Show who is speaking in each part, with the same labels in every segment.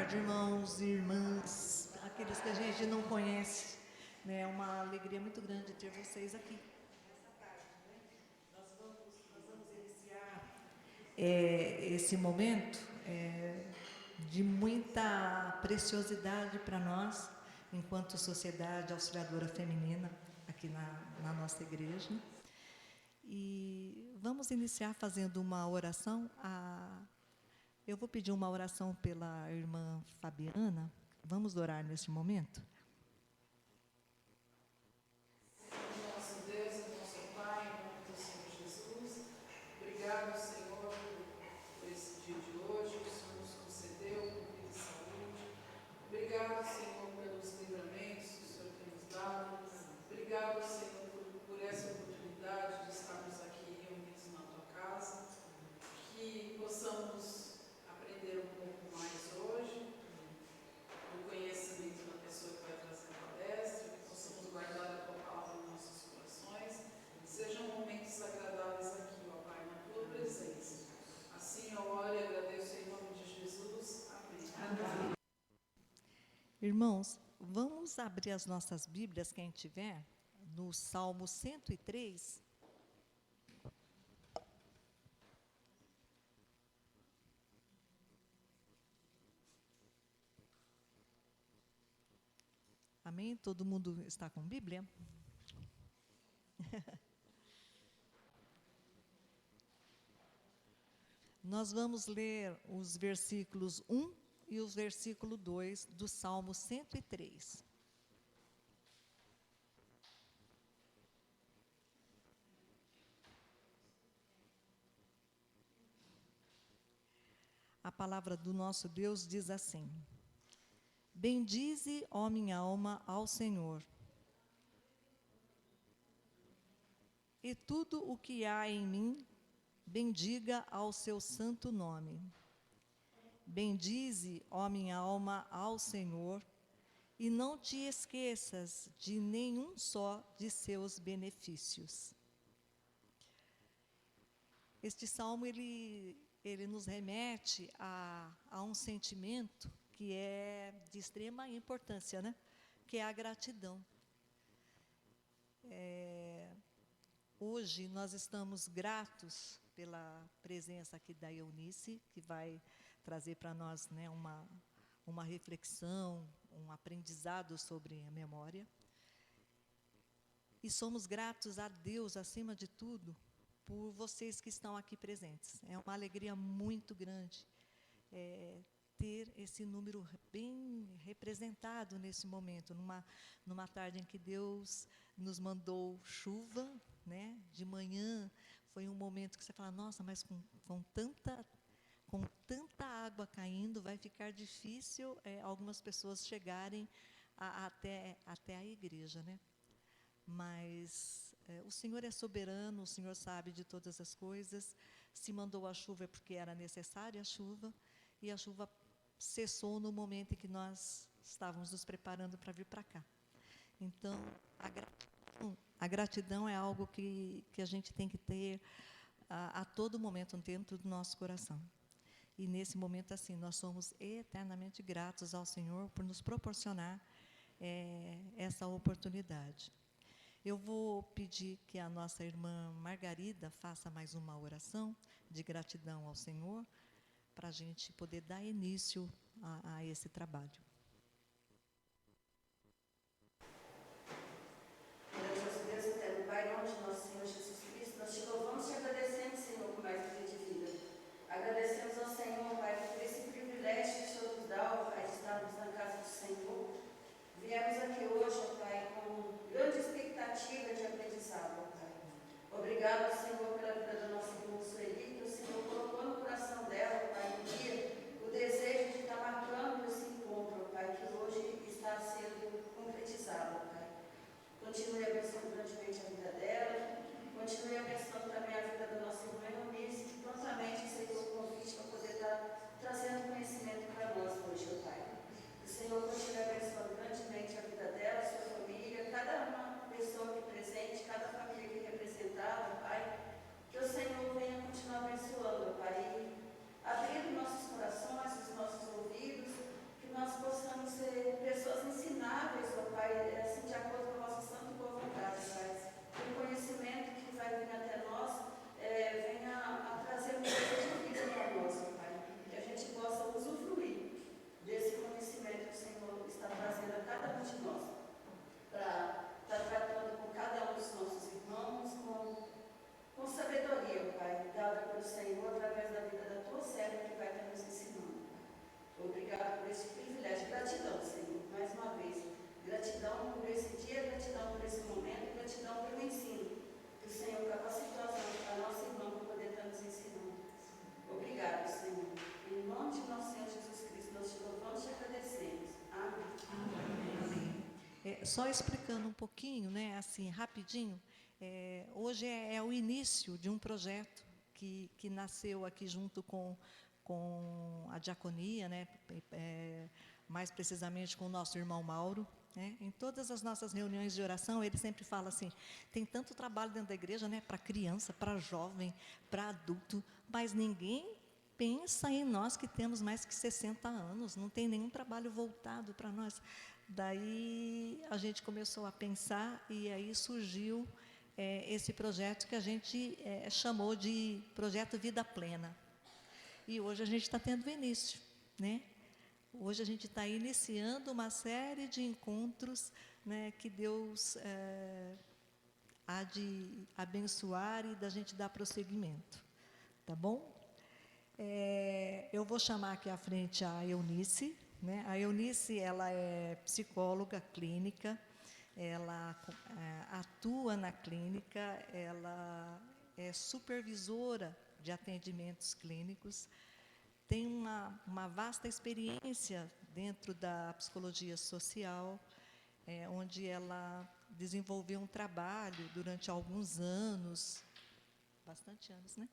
Speaker 1: tarde, irmãos e irmãs, aqueles que a gente não conhece. É uma alegria muito grande ter vocês aqui nessa tarde. Nós vamos iniciar esse momento de muita preciosidade para nós, enquanto sociedade auxiliadora feminina, aqui na nossa igreja. E vamos iniciar fazendo uma oração. Eu vou pedir uma oração pela irmã Fabiana. Vamos orar neste momento?
Speaker 2: Nosso Deus e nosso Pai, em nome do Senhor Jesus, obrigado, Senhor, por esse dia de hoje que o Senhor nos concedeu, com vida e saúde. Obrigado, Senhor, pelos livramentos que o Senhor tem nos dado. Obrigado, Senhor, por essa oportunidade de estarmos aqui reunidos na tua casa. Que possamos aprender um pouco mais hoje do conhecimento da pessoa que vai trazer a palestra, que possamos guardar a tua palavra em nossos corações. Sejam momentos agradáveis aqui, ó Pai, na tua presença. Assim eu oro e agradeço em nome de Jesus. Amém. Amém.
Speaker 1: Irmãos, vamos abrir as nossas Bíblias, quem tiver, no Salmo 103. Amém? Todo mundo está com Bíblia? Nós vamos ler os versículos 1 e os versículo 2 do Salmo 103. A palavra do nosso Deus diz assim: Bendize, ó minha alma, ao Senhor, e tudo o que há em mim, bendiga ao seu santo nome. Bendize, ó minha alma, ao Senhor, e não te esqueças de nenhum só de seus benefícios. Este salmo, ele nos remete a um sentimento que é de extrema importância, né? Que é a gratidão. Hoje nós estamos gratos pela presença aqui da Eunice, que vai trazer para nós, né, uma reflexão, um aprendizado sobre a memória. E somos gratos a Deus, acima de tudo, por vocês que estão aqui presentes. É uma alegria muito grande ter esse número bem representado nesse momento, numa tarde em que Deus nos mandou chuva, né? De manhã foi um momento que você fala, nossa, mas com tanta água caindo, vai ficar difícil algumas pessoas chegarem até a igreja, né? Mas o Senhor é soberano, o Senhor sabe de todas as coisas. Se mandou a chuva é porque era necessária a chuva, e a chuva cessou no momento em que nós estávamos nos preparando para vir para cá. Então, a gratidão é algo que a gente tem que ter a todo momento dentro do nosso coração. E nesse momento, assim, nós somos eternamente gratos ao Senhor por nos proporcionar essa oportunidade. Eu vou pedir que a nossa irmã Margarida faça mais uma oração de gratidão ao Senhor, para a gente poder dar início a esse trabalho.
Speaker 3: Deus eterno, Pai, em nome de nosso Senhor Jesus Cristo, nós te louvamos e te agradecemos, Senhor, por mais um dia de vida. Agradecemos ao Senhor, Pai, por esse privilégio que o Senhor nos dá, ó Pai, de estarmos na casa do Senhor. Viemos aqui hoje, ó Pai, com grande expectativa de aprendizado, ó Pai. Obrigado, Senhor, pela vida da nossa irmã Sueli, que o Senhor colocou no coração dela, ó Pai, um dia, o desejo de estar marcando esse encontro,
Speaker 1: Só explicando um pouquinho, né, assim, rapidinho, hoje é o início de um projeto que nasceu aqui junto com a diaconia, né, mais precisamente com o nosso irmão Mauro. Né? Em todas as nossas reuniões de oração, ele sempre fala assim, tem tanto trabalho dentro da igreja, né, para criança, para jovem, para adulto, mas ninguém pensa em nós que temos mais que 60 anos, não tem nenhum trabalho voltado para nós. Daí a gente começou a pensar e aí surgiu esse projeto que a gente chamou de Projeto Vida Plena. E hoje a gente está tendo início, né? Hoje a gente está iniciando uma série de encontros, né, que Deus há de abençoar e da gente dar prosseguimento. Tá bom? Eu vou chamar aqui à frente a Eunice. Né? A Eunice, ela é psicóloga clínica, ela atua na clínica, ela é supervisora de atendimentos clínicos, tem uma vasta experiência dentro da psicologia social, onde ela desenvolveu um trabalho durante alguns anos, bastante anos, né?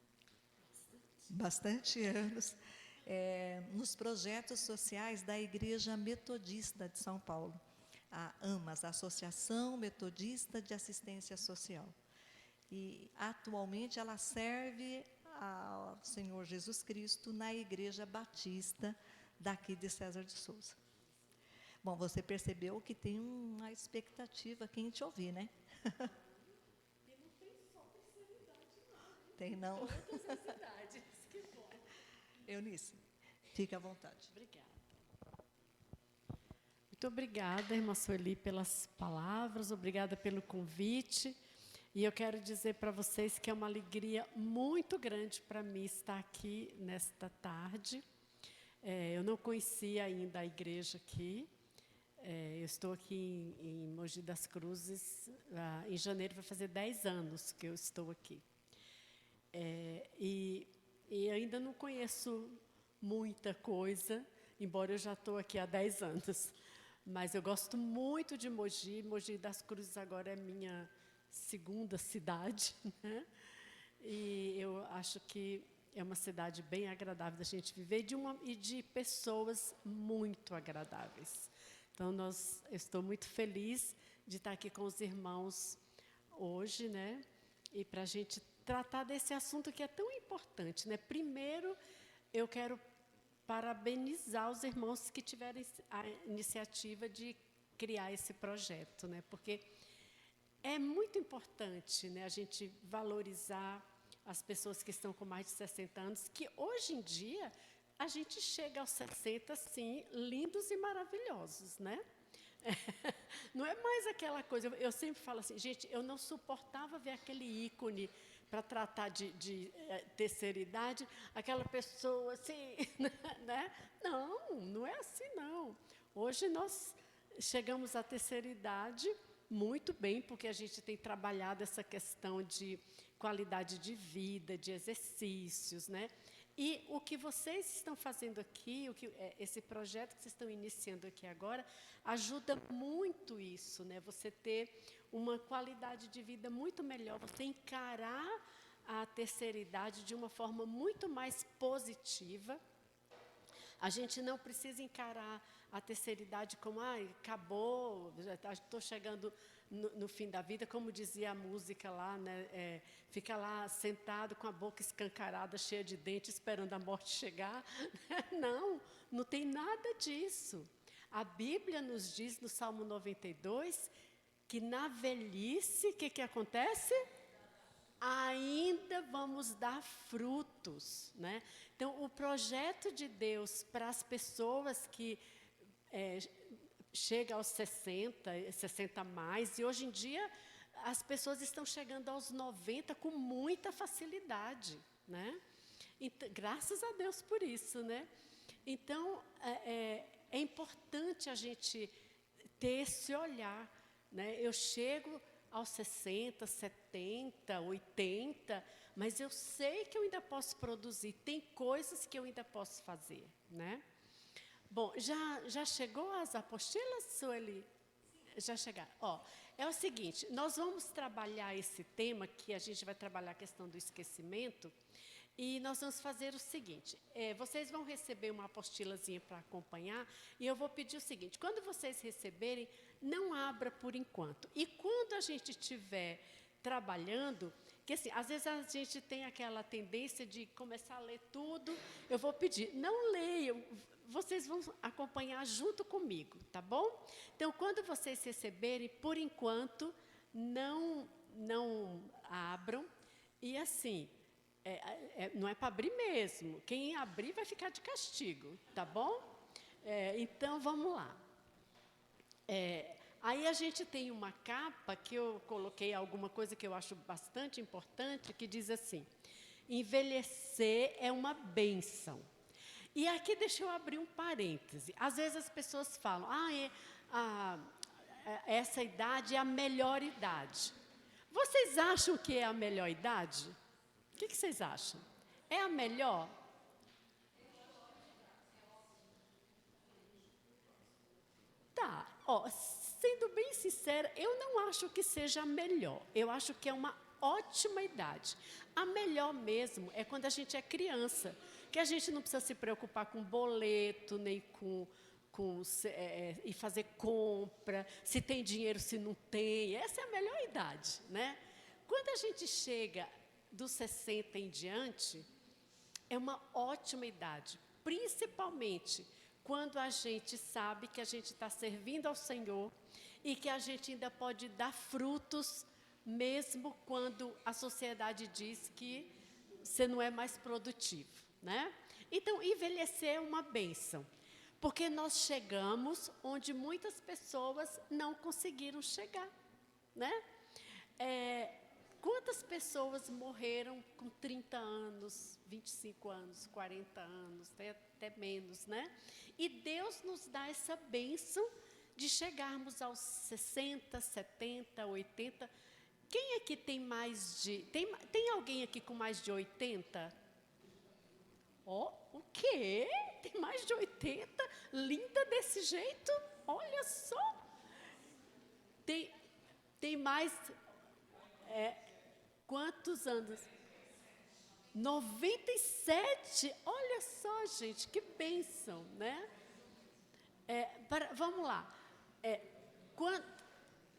Speaker 1: Bastante anos, nos projetos sociais da Igreja Metodista de São Paulo, a AMAS, Associação Metodista de Assistência Social. E, atualmente, ela serve ao Senhor Jesus Cristo na Igreja Batista daqui de César de Souza. Bom, você percebeu que tem uma expectativa aqui em te ouvir, né?
Speaker 4: E não tem só terceira idade, não.
Speaker 1: Tem não?
Speaker 4: Todas as idades, que bom.
Speaker 1: Eunice, fique à vontade.
Speaker 4: Obrigada. Muito obrigada, irmã Sueli, pelas palavras, obrigada pelo convite. E eu quero dizer para vocês que é uma alegria muito grande para mim estar aqui nesta tarde. Eu não conhecia ainda a igreja aqui. Eu estou aqui em Mogi das Cruzes, em janeiro vai fazer 10 anos que eu estou aqui. E ainda não conheço muita coisa, embora eu já estou aqui há 10 anos. Mas eu gosto muito de Mogi. Mogi das Cruzes agora é minha segunda cidade, né? E eu acho que é uma cidade bem agradável da gente viver e de pessoas muito agradáveis. Então, eu estou muito feliz de estar aqui com os irmãos hoje, né? E para a gente tratar desse assunto que é tão importante, né? Primeiro, eu quero parabenizar os irmãos que tiveram a iniciativa de criar esse projeto, né? Porque é muito importante, né, a gente valorizar as pessoas que estão com mais de 60 anos, que hoje em dia a gente chega aos 60, sim, lindos e maravilhosos, né? Não é mais aquela coisa, eu sempre falo assim, gente, eu não suportava ver aquele ícone para tratar de terceira idade, aquela pessoa assim, né? Não é assim, não. Hoje nós chegamos à terceira idade muito bem, porque a gente tem trabalhado essa questão de qualidade de vida, de exercícios, né? E o que vocês estão fazendo aqui, esse projeto que vocês estão iniciando aqui agora, ajuda muito isso, né? Você ter uma qualidade de vida muito melhor, você encarar a terceira idade de uma forma muito mais positiva. A gente não precisa encarar a terceira idade como, acabou, já estou chegando no fim da vida, como dizia a música lá, né? Fica lá sentado com a boca escancarada, cheia de dentes, esperando a morte chegar. Não tem nada disso. A Bíblia nos diz, no Salmo 92, que na velhice, o que acontece? Ainda vamos dar frutos, né? Então, o projeto de Deus para as pessoas que chegam aos 60 mais, e hoje em dia as pessoas estão chegando aos 90 com muita facilidade, né? Então, graças a Deus por isso, né? Então, é importante a gente ter esse olhar, né? Eu chego aos 60, 70, 80, mas eu sei que eu ainda posso produzir, tem coisas que eu ainda posso fazer, né? Bom, já chegou as apostilas, Sueli? Já chegaram. Ó, é o seguinte, nós vamos trabalhar esse tema, que a gente vai trabalhar a questão do esquecimento, e nós vamos fazer o seguinte, vocês vão receber uma apostilazinha para acompanhar, e eu vou pedir o seguinte, quando vocês receberem, não abra por enquanto. E quando a gente estiver trabalhando, que assim, às vezes a gente tem aquela tendência de começar a ler tudo, eu vou pedir, não leiam, vocês vão acompanhar junto comigo, tá bom? Então, quando vocês receberem, por enquanto, não abram, e assim, não é para abrir mesmo, quem abrir vai ficar de castigo, tá bom? Então, vamos lá. Aí a gente tem uma capa que eu coloquei alguma coisa que eu acho bastante importante, que diz assim, envelhecer é uma bênção. E aqui deixa eu abrir um parêntese. Às vezes as pessoas falam, essa idade é a melhor idade. Vocês acham que é a melhor idade? O que vocês acham? É a melhor? Tá, sendo bem sincera, eu não acho que seja a melhor. Eu acho que é uma ótima idade. A melhor mesmo é quando a gente é criança, que a gente não precisa se preocupar com boleto, nem e fazer compra, se tem dinheiro, se não tem. Essa é a melhor idade, né? Quando a gente chega dos 60 em diante, é uma ótima idade, principalmente quando a gente sabe que a gente está servindo ao Senhor e que a gente ainda pode dar frutos, mesmo quando a sociedade diz que você não é mais produtivo, né? Então, envelhecer é uma bênção, porque nós chegamos onde muitas pessoas não conseguiram chegar, né? Quantas pessoas morreram com 30 anos, 25 anos, 40 anos, até menos, né? E Deus nos dá essa bênção de chegarmos aos 60, 70, 80. Quem aqui tem mais de... Tem alguém aqui com mais de 80? O quê? Tem mais de 80? Linda desse jeito? Olha só. Tem mais... Quantos anos? 97. Olha só, gente, que bênção, né? Vamos lá.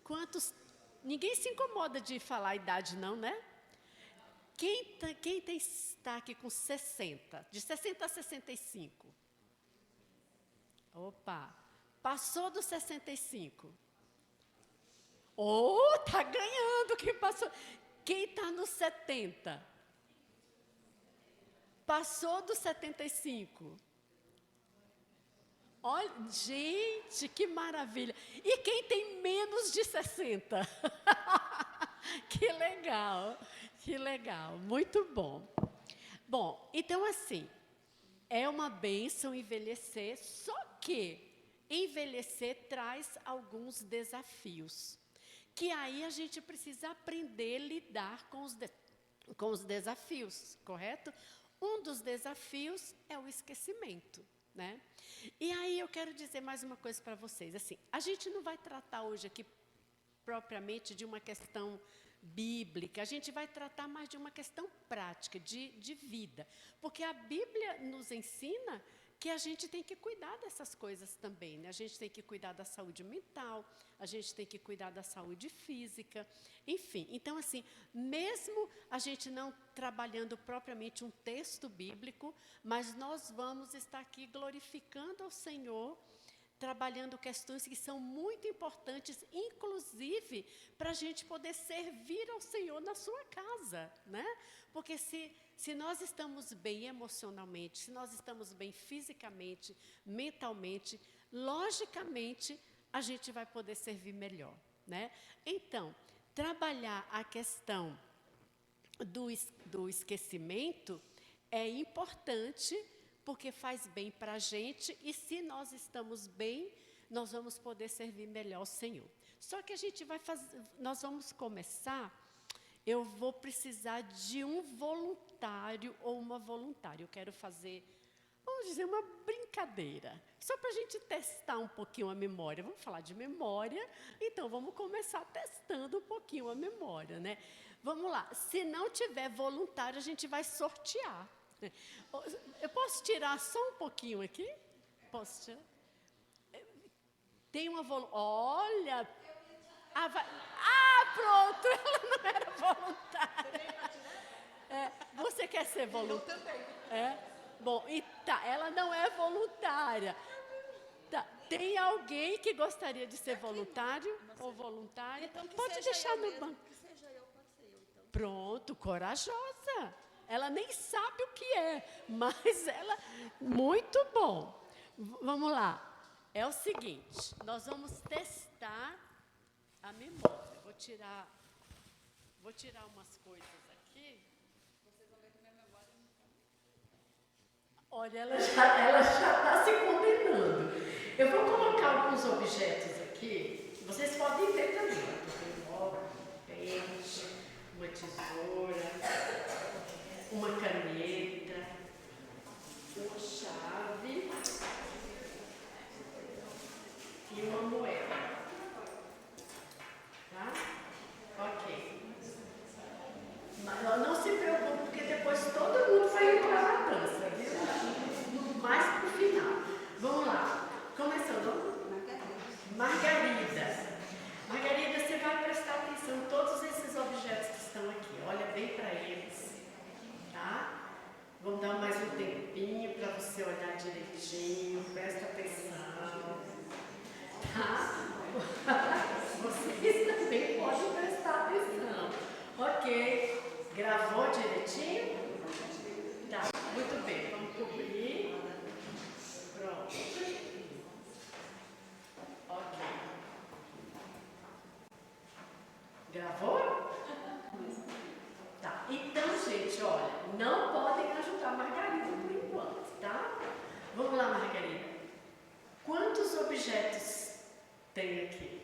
Speaker 4: Quantos... Ninguém se incomoda de falar a idade, não, né? Quem está aqui com 60? De 60 a 65? Opa! Passou dos 65? Tá ganhando quem passou. Quem está nos 70? Passou dos 75? Olha, gente, que maravilha. E quem tem menos de 60? Que legal, que legal, muito bom. Bom, então assim, é uma bênção envelhecer, só que envelhecer traz alguns desafios, que aí a gente precisa aprender a lidar com os desafios, correto? Um dos desafios é o esquecimento, né? E aí eu quero dizer mais uma coisa para vocês, assim, a gente não vai tratar hoje aqui propriamente de uma questão bíblica, a gente vai tratar mais de uma questão prática, de vida, porque a Bíblia nos ensina que a gente tem que cuidar dessas coisas também, né? A gente tem que cuidar da saúde mental, a gente tem que cuidar da saúde física, enfim. Então, assim, mesmo a gente não trabalhando propriamente um texto bíblico, mas nós vamos estar aqui glorificando ao Senhor, trabalhando questões que são muito importantes, inclusive para a gente poder servir ao Senhor na sua casa, né? Porque se nós estamos bem emocionalmente, se nós estamos bem fisicamente, mentalmente, logicamente, a gente vai poder servir melhor, né? Então, trabalhar a questão do esquecimento é importante, porque faz bem para a gente, e se nós estamos bem, nós vamos poder servir melhor ao Senhor. Só que nós vamos começar, eu vou precisar de um voluntário ou uma voluntária. Eu quero fazer vamos dizer, uma brincadeira, só para a gente testar um pouquinho a memória. Vamos falar de memória, então vamos começar testando um pouquinho a memória, né? Vamos lá, se não tiver voluntário, a gente vai sortear. Eu posso tirar só um pouquinho aqui? Posso tirar? Tem uma olha! Pronto, ela não era voluntária. Você quer ser voluntária? Eu também. Bom, ela não é voluntária. Tá, tem alguém que gostaria de ser voluntário ou voluntária? Então, pode deixar no banco.
Speaker 3: Que seja eu, pode ser eu, então.
Speaker 4: Pronto, corajosa. Ela nem sabe o que é, mas ela... Muito bom. Vamos lá. É o seguinte, nós vamos testar a memória. Vou tirar umas coisas aqui.
Speaker 3: Vocês vão ver que minha memória não está.
Speaker 4: Olha, ela já está se condenando. Eu vou colocar alguns objetos aqui. Vocês podem ver também. Tem um pente, uma tesoura, uma caneta, uma chave e uma moeda. Tá? Ok. Mas não se preocupe, porque depois todo mundo vai entrar na dança, viu? Mais pro final. Vamos lá. Começando. Margarida. Margarida, você vai prestar atenção em todos esses objetos que estão aqui. Olha bem para eles. Tá? Vamos dar mais um tempinho para você olhar direitinho. Presta atenção. Tá? Vocês também podem prestar atenção. Ok. Gravou direitinho? Tá, muito bem. Vamos cobrir. Pronto. Ok. Gravou? Tá. Então, gente, olha, não podem ajudar a Margarida por enquanto, tá? Vamos lá, Margarida. Quantos objetos tem aqui?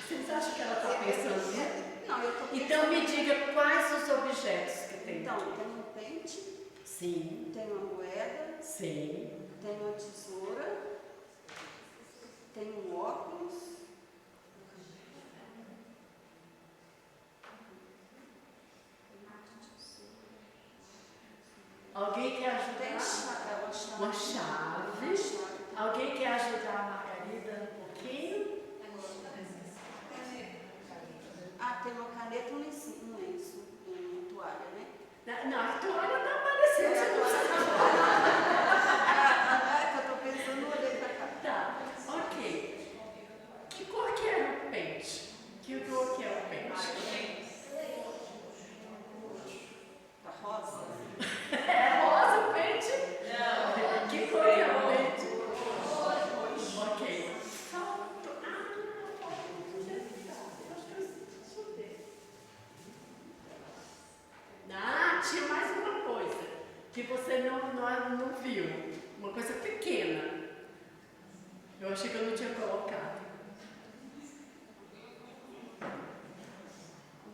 Speaker 4: Vocês acham que ela está pensando nisso?
Speaker 3: Não, eu estou pensando.
Speaker 4: Então me diga quais os objetos que tem.
Speaker 3: Então, tem um pente,
Speaker 4: Sim,
Speaker 3: tem uma moeda,
Speaker 4: sim.
Speaker 3: tem uma tesoura, tem um óculos.
Speaker 4: Alguém quer
Speaker 3: Tem
Speaker 4: ajudar?
Speaker 3: uma chave.
Speaker 4: Alguém quer ajudar a Margarida um pouquinho?
Speaker 3: Tem uma caneta e um lenço, uma toalha, né?
Speaker 4: Não, a toalha não apareceu. Você não sabe.
Speaker 3: Que eu estou pensando, olhei para cá.
Speaker 4: Tá, ok. Que cor que é o pente? Que cor que é o pente?
Speaker 3: Tá rosa?
Speaker 4: É rosa o pente? Não. Que cor que é o pente? Ok. Tinha mais uma coisa que você não viu. Uma coisa pequena. Eu achei que eu não tinha colocado.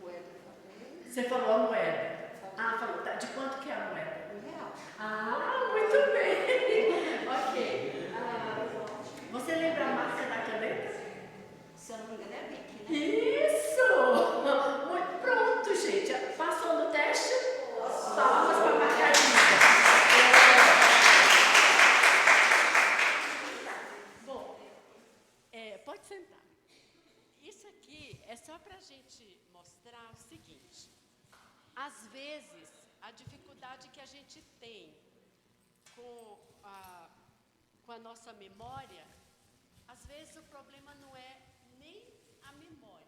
Speaker 3: Moeda.
Speaker 4: Você falou a moeda. Falou. Tá. De quanto que é a moeda?
Speaker 3: R$1.
Speaker 4: Muito bem. Ok. Você lembra a marca da caneta?
Speaker 3: Se eu não me engano, é Bic, né?
Speaker 4: Isso! Pronto, gente. Passou no teste? Palmas para a Margarida. Bom, pode sentar. Isso aqui é só para a gente mostrar o seguinte. Às vezes, a dificuldade que a gente tem com a nossa memória, às vezes o problema não é nem a memória.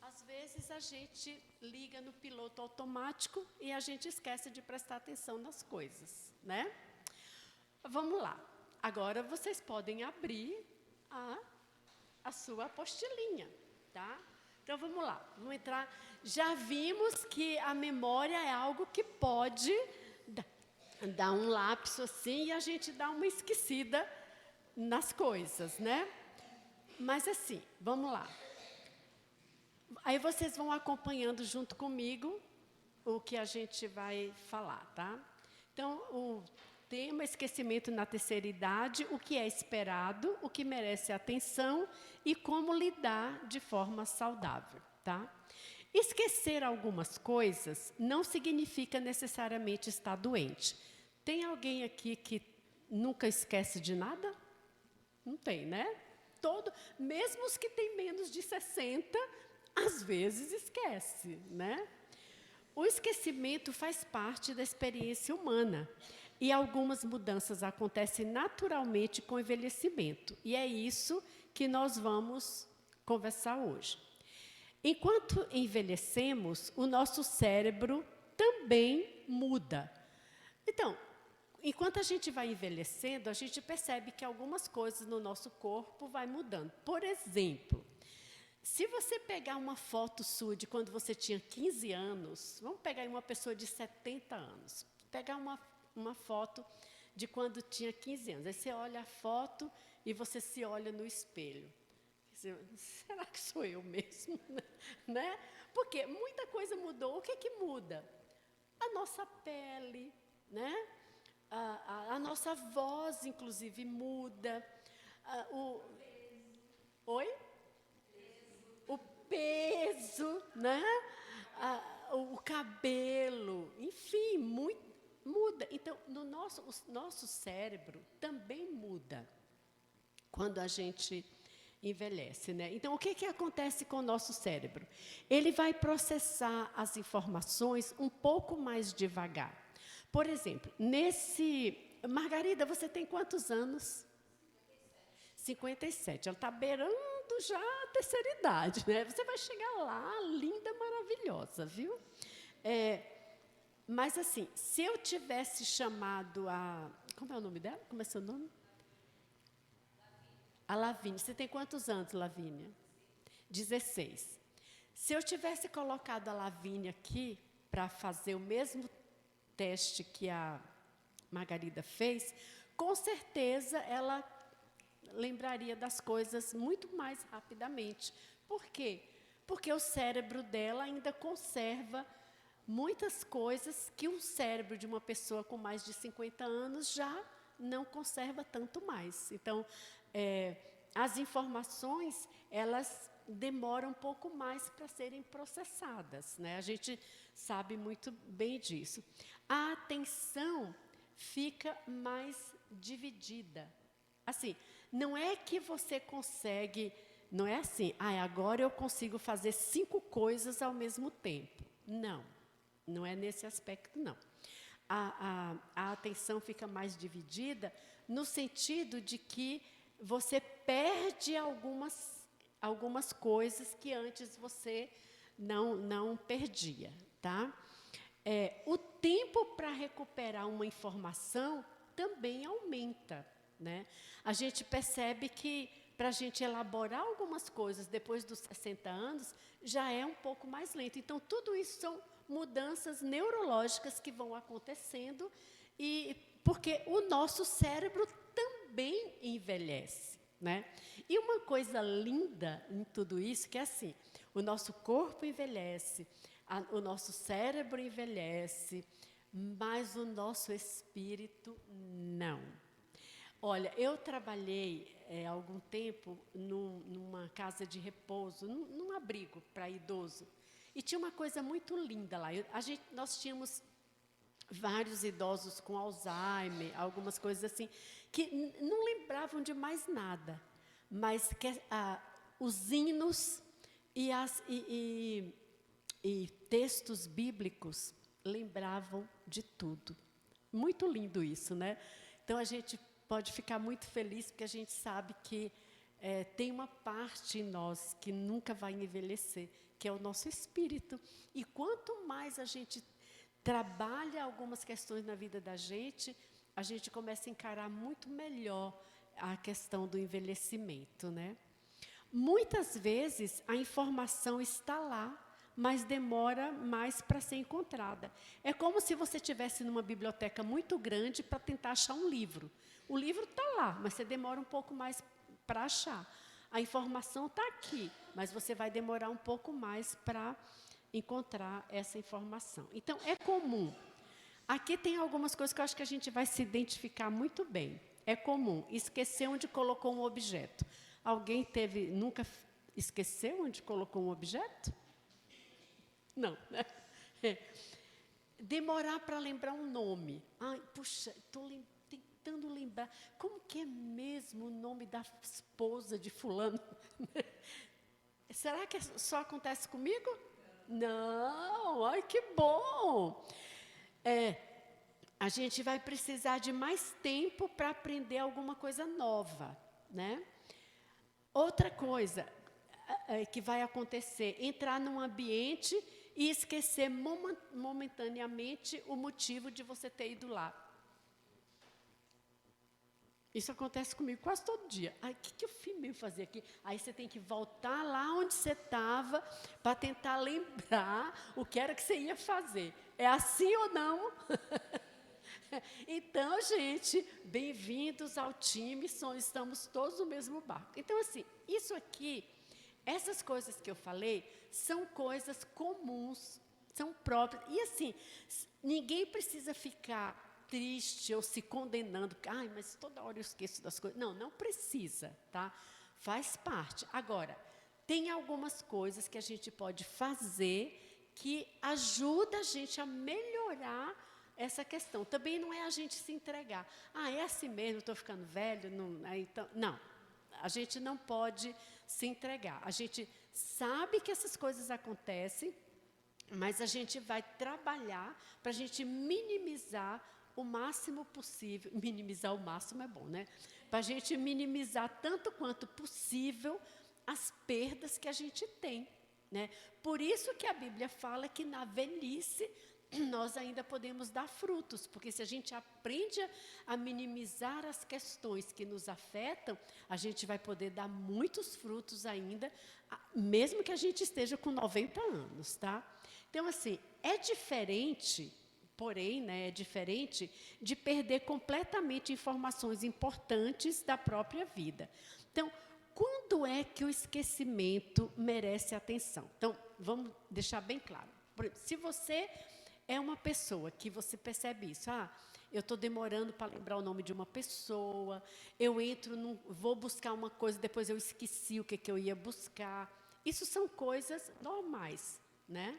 Speaker 4: Às vezes a gente liga no piloto automático e a gente esquece de prestar atenção nas coisas, né? Vamos lá. Agora vocês podem abrir a sua apostilinha, tá? Então vamos lá, vamos entrar. Já vimos que a memória é algo que pode dar um lapso assim e a gente dá uma esquecida nas coisas, né? Mas assim, vamos lá. Aí vocês vão acompanhando junto comigo o que a gente vai falar, tá? Então, o tema esquecimento na terceira idade, o que é esperado, o que merece atenção e como lidar de forma saudável, tá? Esquecer algumas coisas não significa necessariamente estar doente. Tem alguém aqui que nunca esquece de nada? Não tem, né? Mesmo os que têm menos de 60, às vezes esquece, né? O esquecimento faz parte da experiência humana e algumas mudanças acontecem naturalmente com o envelhecimento. E é isso que nós vamos conversar hoje. Enquanto envelhecemos, o nosso cérebro também muda. Então, enquanto a gente vai envelhecendo, a gente percebe que algumas coisas no nosso corpo vai mudando. Por exemplo, se você pegar uma foto sua de quando você tinha 15 anos, vamos pegar uma pessoa de 70 anos, pegar uma foto de quando tinha 15 anos. Aí você olha a foto e você se olha no espelho. Será que sou eu mesmo? Né? Porque muita coisa mudou. O que muda? A nossa pele, né? A nossa voz, inclusive, muda. Oi? O peso, né? O cabelo, enfim, muda. Então, o nosso cérebro também muda quando a gente envelhece, né? Então, o que acontece com o nosso cérebro? Ele vai processar as informações um pouco mais devagar. Por exemplo, Margarida, você tem quantos anos? 57. Ela está beirando já a terceira idade, né? Você vai chegar lá, linda, maravilhosa, viu? Mas, assim, se eu tivesse chamado a... Como é o nome dela? Como é seu nome? A Lavínia. Você tem quantos anos, Lavínia? 16. Se eu tivesse colocado a Lavínia aqui para fazer o mesmo teste que a Margarida fez, com certeza ela lembraria das coisas muito mais rapidamente. Por quê? Porque o cérebro dela ainda conserva muitas coisas que um cérebro de uma pessoa com mais de 50 anos já não conserva tanto mais. Então, as informações, elas demoram um pouco mais para serem processadas, né? A gente sabe muito bem disso. A atenção fica mais dividida. Assim, não é que você consegue, não é assim, agora eu consigo fazer 5 coisas ao mesmo tempo. Não é nesse aspecto, não. A atenção fica mais dividida no sentido de que você perde algumas coisas que antes você não perdia, tá? O tempo para recuperar uma informação também aumenta, né? A gente percebe que para a gente elaborar algumas coisas depois dos 60 anos já é um pouco mais lento. Então, tudo isso são mudanças neurológicas que vão acontecendo porque o nosso cérebro também envelhece, né? E uma coisa linda em tudo isso que é assim, o nosso corpo envelhece, o nosso cérebro envelhece, mas o nosso espírito não. Olha, eu trabalhei há algum tempo numa casa de repouso, num abrigo para idoso, e tinha uma coisa muito linda lá. Nós tínhamos vários idosos com Alzheimer, algumas coisas assim, que não lembravam de mais nada, mas os hinos e textos bíblicos lembravam de tudo. Muito lindo isso, né? Então, a gente pode ficar muito feliz, porque a gente sabe que tem uma parte em nós que nunca vai envelhecer, que é o nosso espírito. E quanto mais a gente trabalha algumas questões na vida da gente, a gente começa a encarar muito melhor a questão do envelhecimento, né? Muitas vezes a informação está lá, mas demora mais para ser encontrada. É como se você estivesse numa biblioteca muito grande para tentar achar um livro. O livro está lá, mas você demora um pouco mais para achar. A informação está aqui, mas você vai demorar um pouco mais para encontrar essa informação. Então, é comum. Aqui tem algumas coisas que eu acho que a gente vai se identificar muito bem. É comum esquecer onde colocou um objeto. Alguém nunca esqueceu onde colocou um objeto? Não, né? Demorar para lembrar um nome. Ai, puxa, estou tentando lembrar. Como que é mesmo o nome da esposa de fulano? Será que só acontece comigo? Não, ai, que bom! A gente vai precisar de mais tempo para aprender alguma coisa nova, né? Outra coisa que vai acontecer, entrar num ambiente e esquecer momentaneamente o motivo de você ter ido lá. Isso acontece comigo quase todo dia. Ai, o que eu fui mesmo fazer aqui? Aí você tem que voltar lá onde você estava para tentar lembrar o que era que você ia fazer. É assim ou não? Então, gente, bem-vindos ao time, estamos todos no mesmo barco. Então, assim, isso aqui, essas coisas que eu falei, são coisas comuns, são próprias. E, assim, ninguém precisa ficar triste ou se condenando, porque, ai, mas toda hora eu esqueço das coisas. Não, não precisa, tá? Faz parte. Agora, tem algumas coisas que a gente pode fazer que ajuda a gente a melhorar essa questão. Também não é a gente se entregar. Ah, é assim mesmo, estou ficando velho? Então, não, a gente não pode se entregar. A gente sabe que essas coisas acontecem, mas a gente vai trabalhar para a gente minimizar o máximo possível. Minimizar o máximo é bom, né? Para a gente minimizar tanto quanto possível as perdas que a gente tem, né? Por isso que a Bíblia fala que na velhice nós ainda podemos dar frutos, porque se a gente aprende a minimizar as questões que nos afetam, a gente vai poder dar muitos frutos ainda, mesmo que a gente esteja com 90 anos, tá? Então, assim, é diferente, porém, né, é diferente de perder completamente informações importantes da própria vida. Então, quando é que o esquecimento merece atenção? Então, vamos deixar bem claro. Por exemplo, se você é uma pessoa que você percebe isso, eu estou demorando para lembrar o nome de uma pessoa, eu vou buscar uma coisa, depois eu esqueci o que eu ia buscar. Isso são coisas normais, né?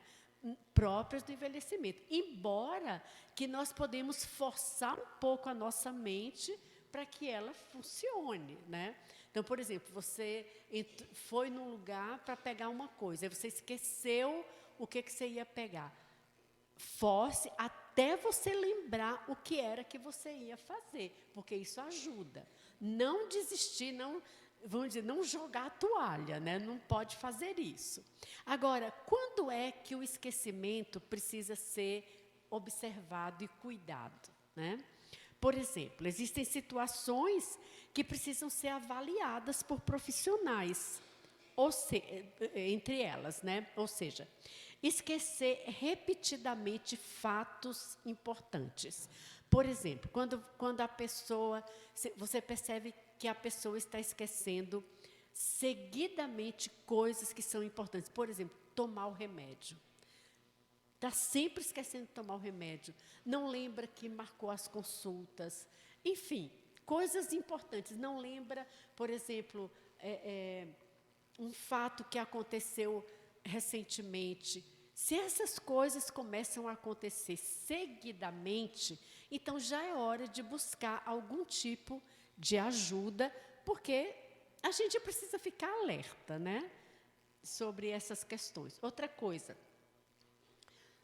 Speaker 4: Próprias do envelhecimento. Embora que nós podemos forçar um pouco a nossa mente para que ela funcione, né? Então, por exemplo, você foi num lugar para pegar uma coisa, aí você esqueceu o que você ia pegar. Force até você lembrar o que era que você ia fazer, porque isso ajuda. Não desistir, vamos dizer, não jogar a toalha, né? Não pode fazer isso. Agora, quando é que o esquecimento precisa ser observado e cuidado, né? Por exemplo, existem situações que precisam ser avaliadas por profissionais, entre elas, né? Ou seja, esquecer repetidamente fatos importantes. Por exemplo, quando a pessoa, você percebe que a pessoa está esquecendo seguidamente coisas que são importantes. Por exemplo, tomar o remédio. Está sempre esquecendo de tomar o remédio. Não lembra que marcou as consultas. Enfim, coisas importantes. Não lembra, por exemplo, um fato que aconteceu recentemente. Se essas coisas começam a acontecer seguidamente, então já é hora de buscar algum tipo de ajuda, porque a gente precisa ficar alerta, né, sobre essas questões. Outra coisa,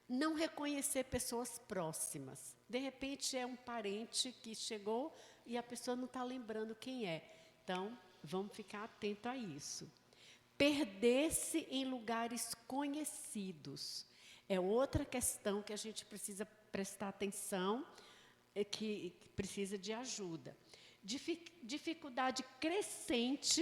Speaker 4: não reconhecer pessoas próximas. De repente é um parente que chegou e a pessoa não está lembrando quem é. Então, vamos ficar atento a isso. Perder-se em lugares conhecidos é outra questão que a gente precisa prestar atenção, que precisa de ajuda. Dificuldade crescente,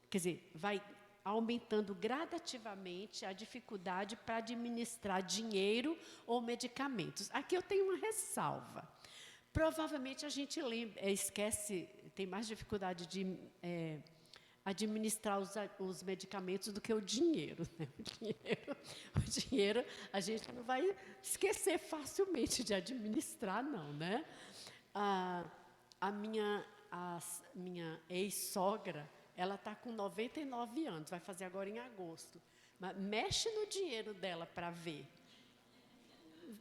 Speaker 4: quer dizer, vai aumentando gradativamente a dificuldade para administrar dinheiro ou medicamentos. Aqui eu tenho uma ressalva, provavelmente a gente esquece, tem mais dificuldade de administrar os medicamentos do que o dinheiro, né? O dinheiro a gente não vai esquecer facilmente de administrar, não, né? A minha ex-sogra, ela está com 99 anos, vai fazer agora em agosto. Mas mexe no dinheiro dela para ver.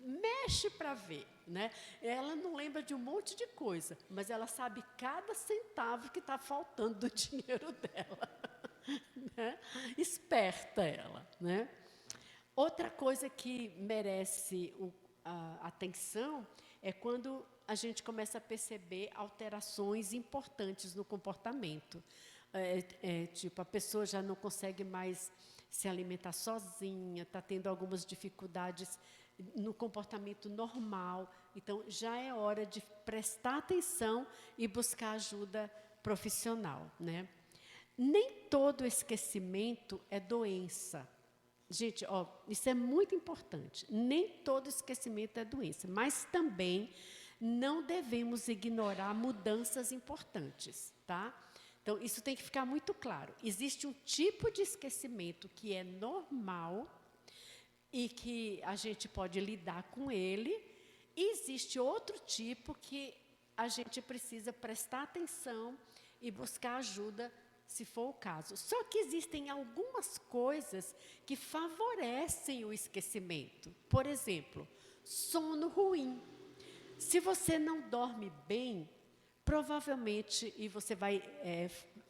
Speaker 4: Mexe para ver, né? Ela não lembra de um monte de coisa, mas ela sabe cada centavo que está faltando do dinheiro dela. Né? Esperta ela, né? Outra coisa que merece atenção é quando a gente começa a perceber alterações importantes no comportamento. Tipo, a pessoa já não consegue mais se alimentar sozinha, está tendo algumas dificuldades no comportamento normal. Então, já é hora de prestar atenção e buscar ajuda profissional, né? Nem todo esquecimento é doença. Gente, isso é muito importante. Nem todo esquecimento é doença, mas também não devemos ignorar mudanças importantes, tá? Então, isso tem que ficar muito claro. Existe um tipo de esquecimento que é normal e que a gente pode lidar com ele, e existe outro tipo que a gente precisa prestar atenção e buscar ajuda, se for o caso. Só que existem algumas coisas que favorecem o esquecimento. Por exemplo, sono ruim. Se você não dorme bem, provavelmente, e você vai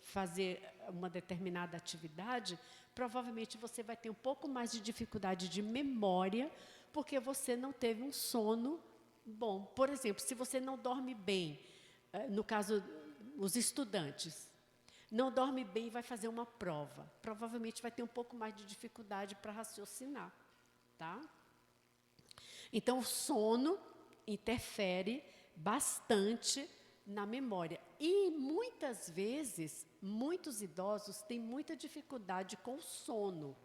Speaker 4: fazer uma determinada atividade, provavelmente você vai ter um pouco mais de dificuldade de memória, porque você não teve um sono bom. Por exemplo, se você não dorme bem, no caso, os estudantes, não dorme bem e vai fazer uma prova, provavelmente vai ter um pouco mais de dificuldade para raciocinar, tá? Então, o sono interfere bastante na memória. E, muitas vezes, muitos idosos têm muita dificuldade com o sono.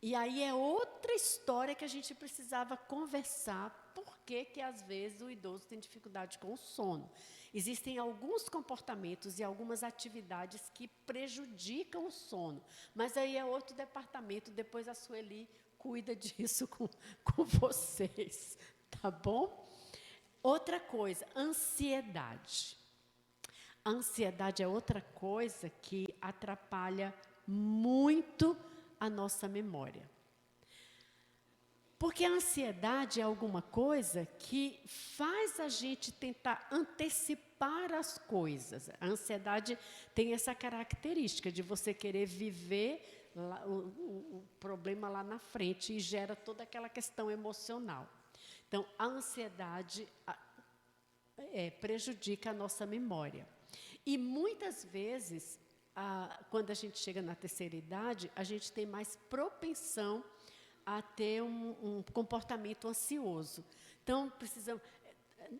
Speaker 4: E aí é outra história que a gente precisava conversar, por que às vezes o idoso tem dificuldade com o sono. Existem alguns comportamentos e algumas atividades que prejudicam o sono, mas aí é outro departamento, depois a Sueli cuida disso com vocês, tá bom? Outra coisa, ansiedade. A ansiedade é outra coisa que atrapalha muito a nossa memória. Porque a ansiedade é alguma coisa que faz a gente tentar antecipar as coisas. A ansiedade tem essa característica de você querer viver o problema lá na frente e gera toda aquela questão emocional. Então, a ansiedade prejudica a nossa memória. E muitas vezes, quando a gente chega na terceira idade, a gente tem mais propensão a ter um comportamento ansioso. Então, precisamos...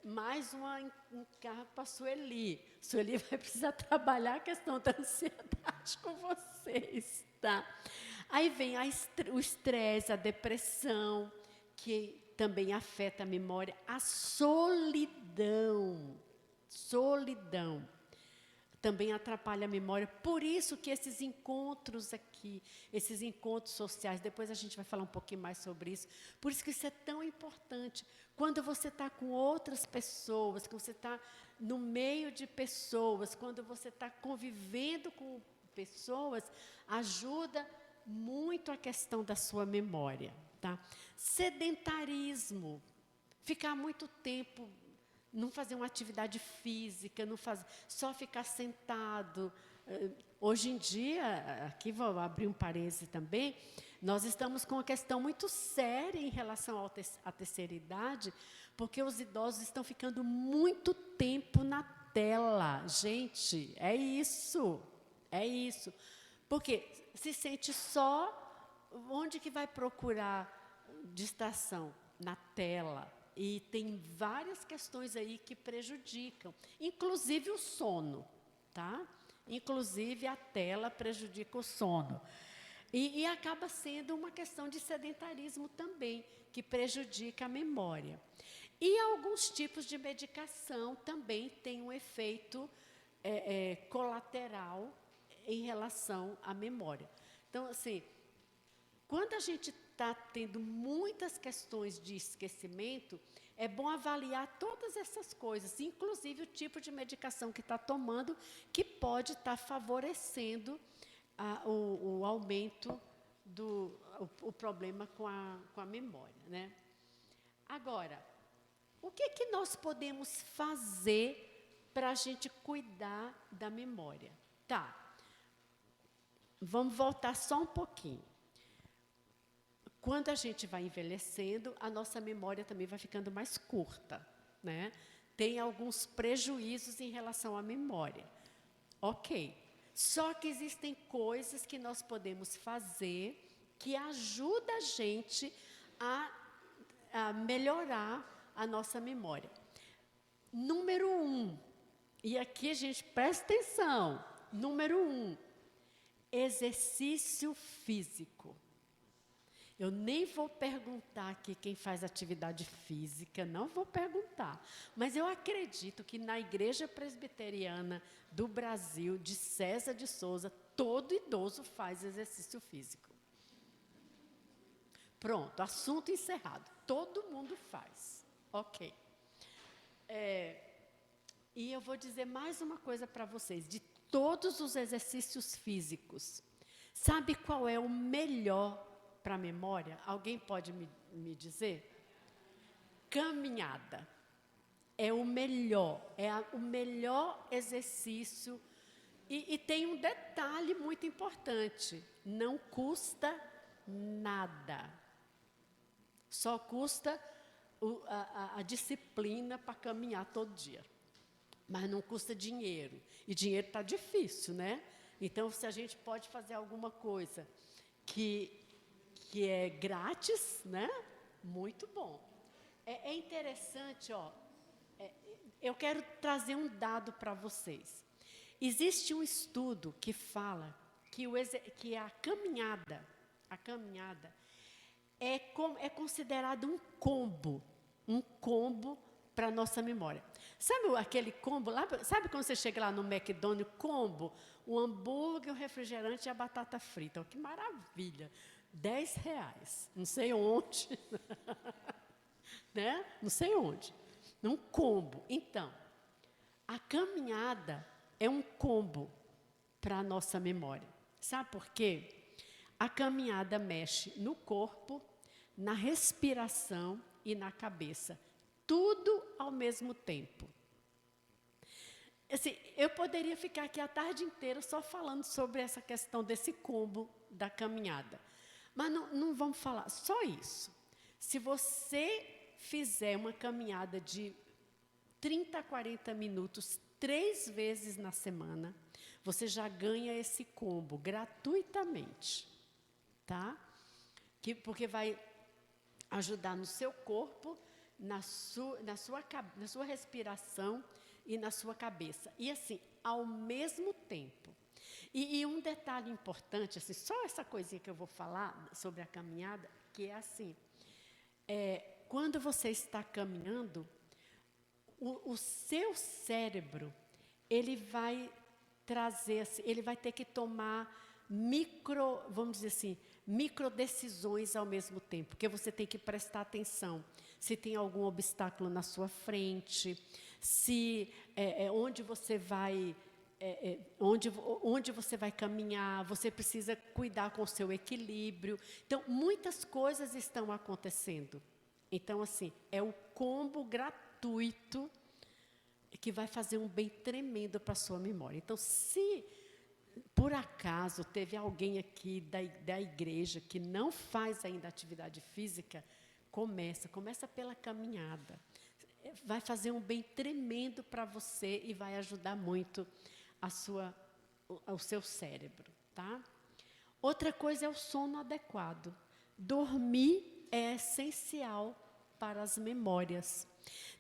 Speaker 4: Mais uma encargo para a Sueli. Sueli vai precisar trabalhar a questão da ansiedade com vocês, tá? Aí vem o estresse, a depressão, que também afeta a memória, a solidão. Solidão também atrapalha a memória. Por isso que esses encontros aqui, esses encontros sociais, depois a gente vai falar um pouquinho mais sobre isso, por isso que isso é tão importante. Quando você está com outras pessoas, quando você está no meio de pessoas, quando você está convivendo com pessoas, ajuda muito a questão da sua memória, tá? Sedentarismo, ficar muito tempo, não fazer uma atividade física, só ficar sentado. Hoje em dia, aqui vou abrir um parêntese também, nós estamos com uma questão muito séria em relação à terceira idade, porque os idosos estão ficando muito tempo na tela. Gente, é isso. Porque se sente só, onde que vai procurar distração? Na tela. E tem várias questões aí que prejudicam, inclusive o sono, tá? Inclusive a tela prejudica o sono. E acaba sendo uma questão de sedentarismo também, que prejudica a memória. E alguns tipos de medicação também têm um efeito colateral em relação à memória. Então, assim, quando a gente está tendo muitas questões de esquecimento, é bom avaliar todas essas coisas, inclusive o tipo de medicação que está tomando, que pode estar favorecendo o aumento o problema com a memória, né? Agora, o que nós podemos fazer para a gente cuidar da memória? Tá, vamos voltar só um pouquinho. Quando a gente vai envelhecendo, a nossa memória também vai ficando mais curta, né? Tem alguns prejuízos em relação à memória. Ok. Só que existem coisas que nós podemos fazer que ajudam a gente a melhorar a nossa memória. Número 1, e aqui a gente presta atenção. Número 1, exercício físico. Eu nem vou perguntar aqui quem faz atividade física, não vou perguntar. Mas eu acredito que na Igreja Presbiteriana do Brasil, de César de Souza, todo idoso faz exercício físico. Pronto, assunto encerrado. Todo mundo faz. Ok. E eu vou dizer mais uma coisa para vocês. De todos os exercícios físicos, sabe qual é o melhor para a memória? Alguém pode me dizer? Caminhada. É o melhor. O melhor exercício. E tem um detalhe muito importante. Não custa nada. Só custa a disciplina para caminhar todo dia. Mas não custa dinheiro. E dinheiro está difícil, né? Então, se a gente pode fazer alguma coisa que é grátis, né? Muito bom. É interessante, ó. Eu quero trazer um dado para vocês. Existe um estudo que fala que a caminhada é considerado um combo para a nossa memória. Sabe aquele combo lá? Sabe quando você chega lá no McDonald's, combo? O hambúrguer, o refrigerante e a batata frita. Oh, que maravilha! R$10. Não sei onde. Né? Não sei onde. Um combo. Então, a caminhada é um combo para a nossa memória. Sabe por quê? A caminhada mexe no corpo, na respiração e na cabeça. Tudo ao mesmo tempo. Assim, eu poderia ficar aqui a tarde inteira só falando sobre essa questão desse combo da caminhada. Mas não vamos falar só isso. Se você fizer uma caminhada de 30 a 40 minutos, 3 vezes na semana, você já ganha esse combo gratuitamente. Tá? Porque vai ajudar no seu corpo, na sua respiração e na sua cabeça. E assim, ao mesmo tempo. E um detalhe importante, assim, só essa coisinha que eu vou falar sobre a caminhada, que é assim, quando você está caminhando, o seu cérebro, ele vai trazer, assim, ele vai ter que tomar vamos dizer assim, micro decisões ao mesmo tempo, porque você tem que prestar atenção se tem algum obstáculo na sua frente, se onde você vai caminhar, você precisa cuidar com o seu equilíbrio. Então, muitas coisas estão acontecendo. Então, assim, é o combo gratuito que vai fazer um bem tremendo para a sua memória. Então, se por acaso teve alguém aqui da igreja que não faz ainda atividade física, começa pela caminhada. Vai fazer um bem tremendo para você e vai ajudar muito o seu cérebro, tá? Outra coisa é o sono adequado. Dormir é essencial para as memórias.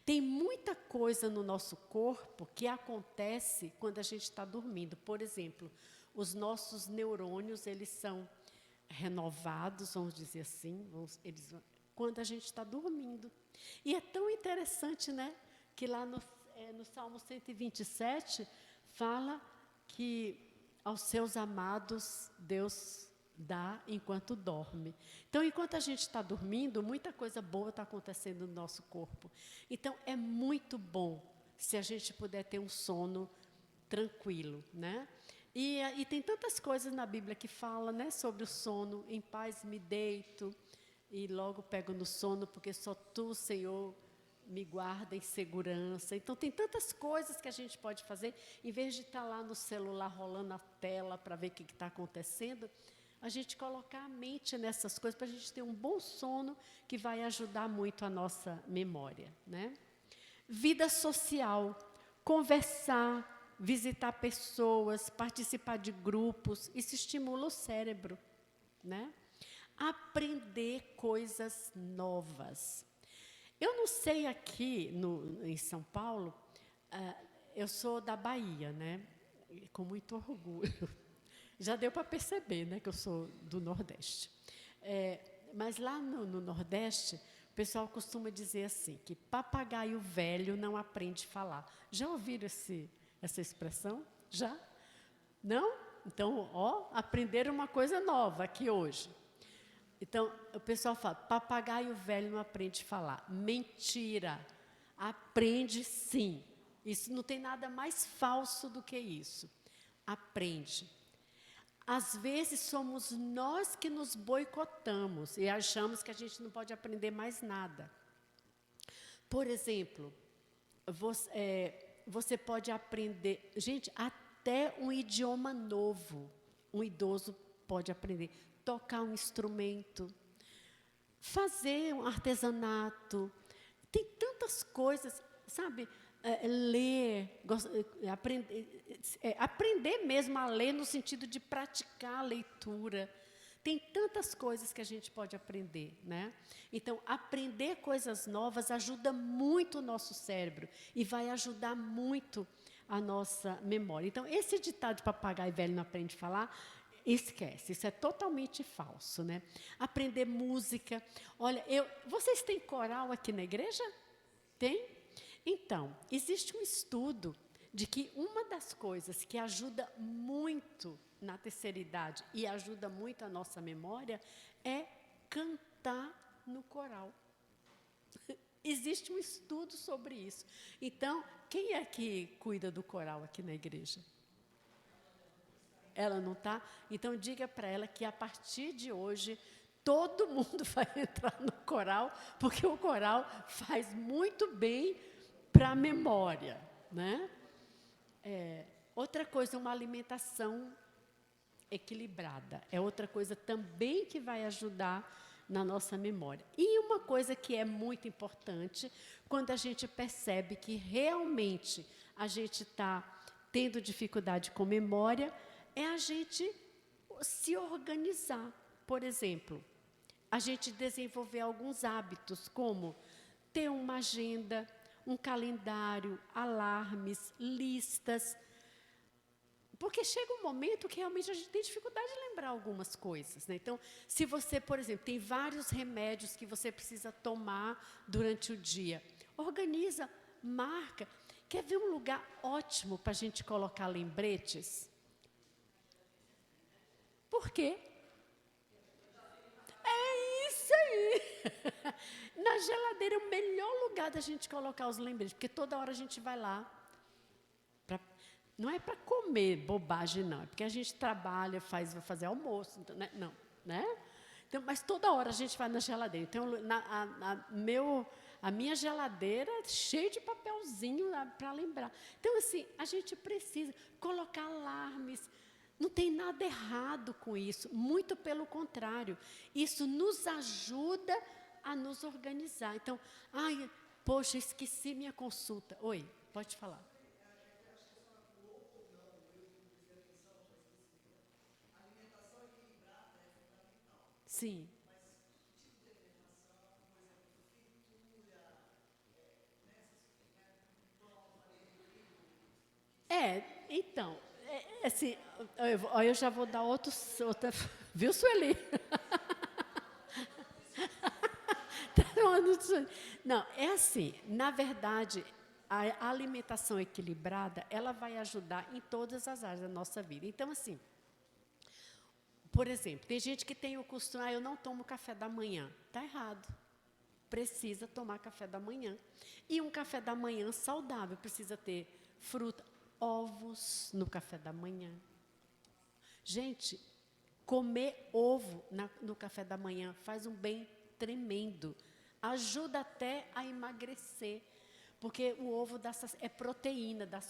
Speaker 4: Tem muita coisa no nosso corpo que acontece quando a gente está dormindo. Por exemplo, os nossos neurônios, eles são renovados, vamos dizer assim, quando a gente está dormindo. E é tão interessante, né, que lá no Salmo 127, fala que aos seus amados Deus dá enquanto dorme. Então, enquanto a gente está dormindo, muita coisa boa está acontecendo no nosso corpo. Então, é muito bom se a gente puder ter um sono tranquilo, né? E tem tantas coisas na Bíblia que fala, né, sobre o sono. Em paz me deito e logo pego no sono, porque só tu, Senhor, me guarda em segurança. Então, tem tantas coisas que a gente pode fazer. Em vez de estar lá no celular, rolando a tela para ver o que está acontecendo, a gente colocar a mente nessas coisas para a gente ter um bom sono que vai ajudar muito a nossa memória, né? Vida social, conversar, visitar pessoas, participar de grupos, isso estimula o cérebro, né? Aprender coisas novas. Eu não sei aqui em São Paulo, eu sou da Bahia, né? Com muito orgulho. Já deu para perceber, né, que eu sou do Nordeste. Mas lá no Nordeste, o pessoal costuma dizer assim, que papagaio velho não aprende a falar. Já ouviram essa expressão? Já? Não? Então, aprenderam uma coisa nova aqui hoje. Então, o pessoal fala, papagaio velho não aprende a falar. Mentira. Aprende sim. Isso não tem nada mais falso do que isso. Aprende. Às vezes somos nós que nos boicotamos e achamos que a gente não pode aprender mais nada. Por exemplo, você pode aprender, gente, até um idioma novo, um idoso pode aprender. Tocar um instrumento, fazer um artesanato. Tem tantas coisas, sabe? Ler, aprender mesmo a ler no sentido de praticar a leitura. Tem tantas coisas que a gente pode aprender, né? Então, aprender coisas novas ajuda muito o nosso cérebro e vai ajudar muito a nossa memória. Então, esse ditado de papagaio velho não aprende a falar, esquece, isso é totalmente falso, né? Aprender música. Olha, vocês têm coral aqui na igreja? Tem? Então, existe um estudo de que uma das coisas que ajuda muito na terceira idade e ajuda muito a nossa memória é cantar no coral. Existe um estudo sobre isso. Então, quem é que cuida do coral aqui na igreja? Ela não está? Então, diga para ela que a partir de hoje, todo mundo vai entrar no coral, porque o coral faz muito bem para a memória, né? Outra coisa, uma alimentação equilibrada. É outra coisa também que vai ajudar na nossa memória. E uma coisa que é muito importante, quando a gente percebe que realmente a gente está tendo dificuldade com memória, é a gente se organizar. Por exemplo, a gente desenvolver alguns hábitos, como ter uma agenda, um calendário, alarmes, listas. Porque chega um momento que realmente a gente tem dificuldade de lembrar algumas coisas, né? Então, se você, por exemplo, tem vários remédios que você precisa tomar durante o dia, organiza, marca. Quer ver um lugar ótimo para a gente colocar lembretes? Por quê? É isso aí. Na geladeira é o melhor lugar da gente colocar os lembretes, porque toda hora a gente vai lá. Não é para comer bobagem, não. É porque a gente trabalha, vai fazer almoço. Então, né? Não, né? Então, mas toda hora a gente vai na geladeira. Então, a minha geladeira é cheia de papelzinho para lembrar. Então, assim, a gente precisa colocar alarmes. Não tem nada errado com isso, muito pelo contrário. Isso nos ajuda a nos organizar. Então, poxa, esqueci minha consulta. Oi, pode falar. Sim. Então, assim, eu já vou dar outra, viu, Sueli? a nutricionista. Não, é assim, na verdade, a alimentação equilibrada, ela vai ajudar em todas as áreas da nossa vida. Então, assim, por exemplo, tem gente que tem o costume, eu não tomo café da manhã. Está errado. Precisa tomar café da manhã. E um café da manhã saudável, precisa ter fruta, ovos no café da manhã. Gente, comer ovo no café da manhã faz um bem tremendo. Ajuda até a emagrecer, porque o ovo é proteína, dá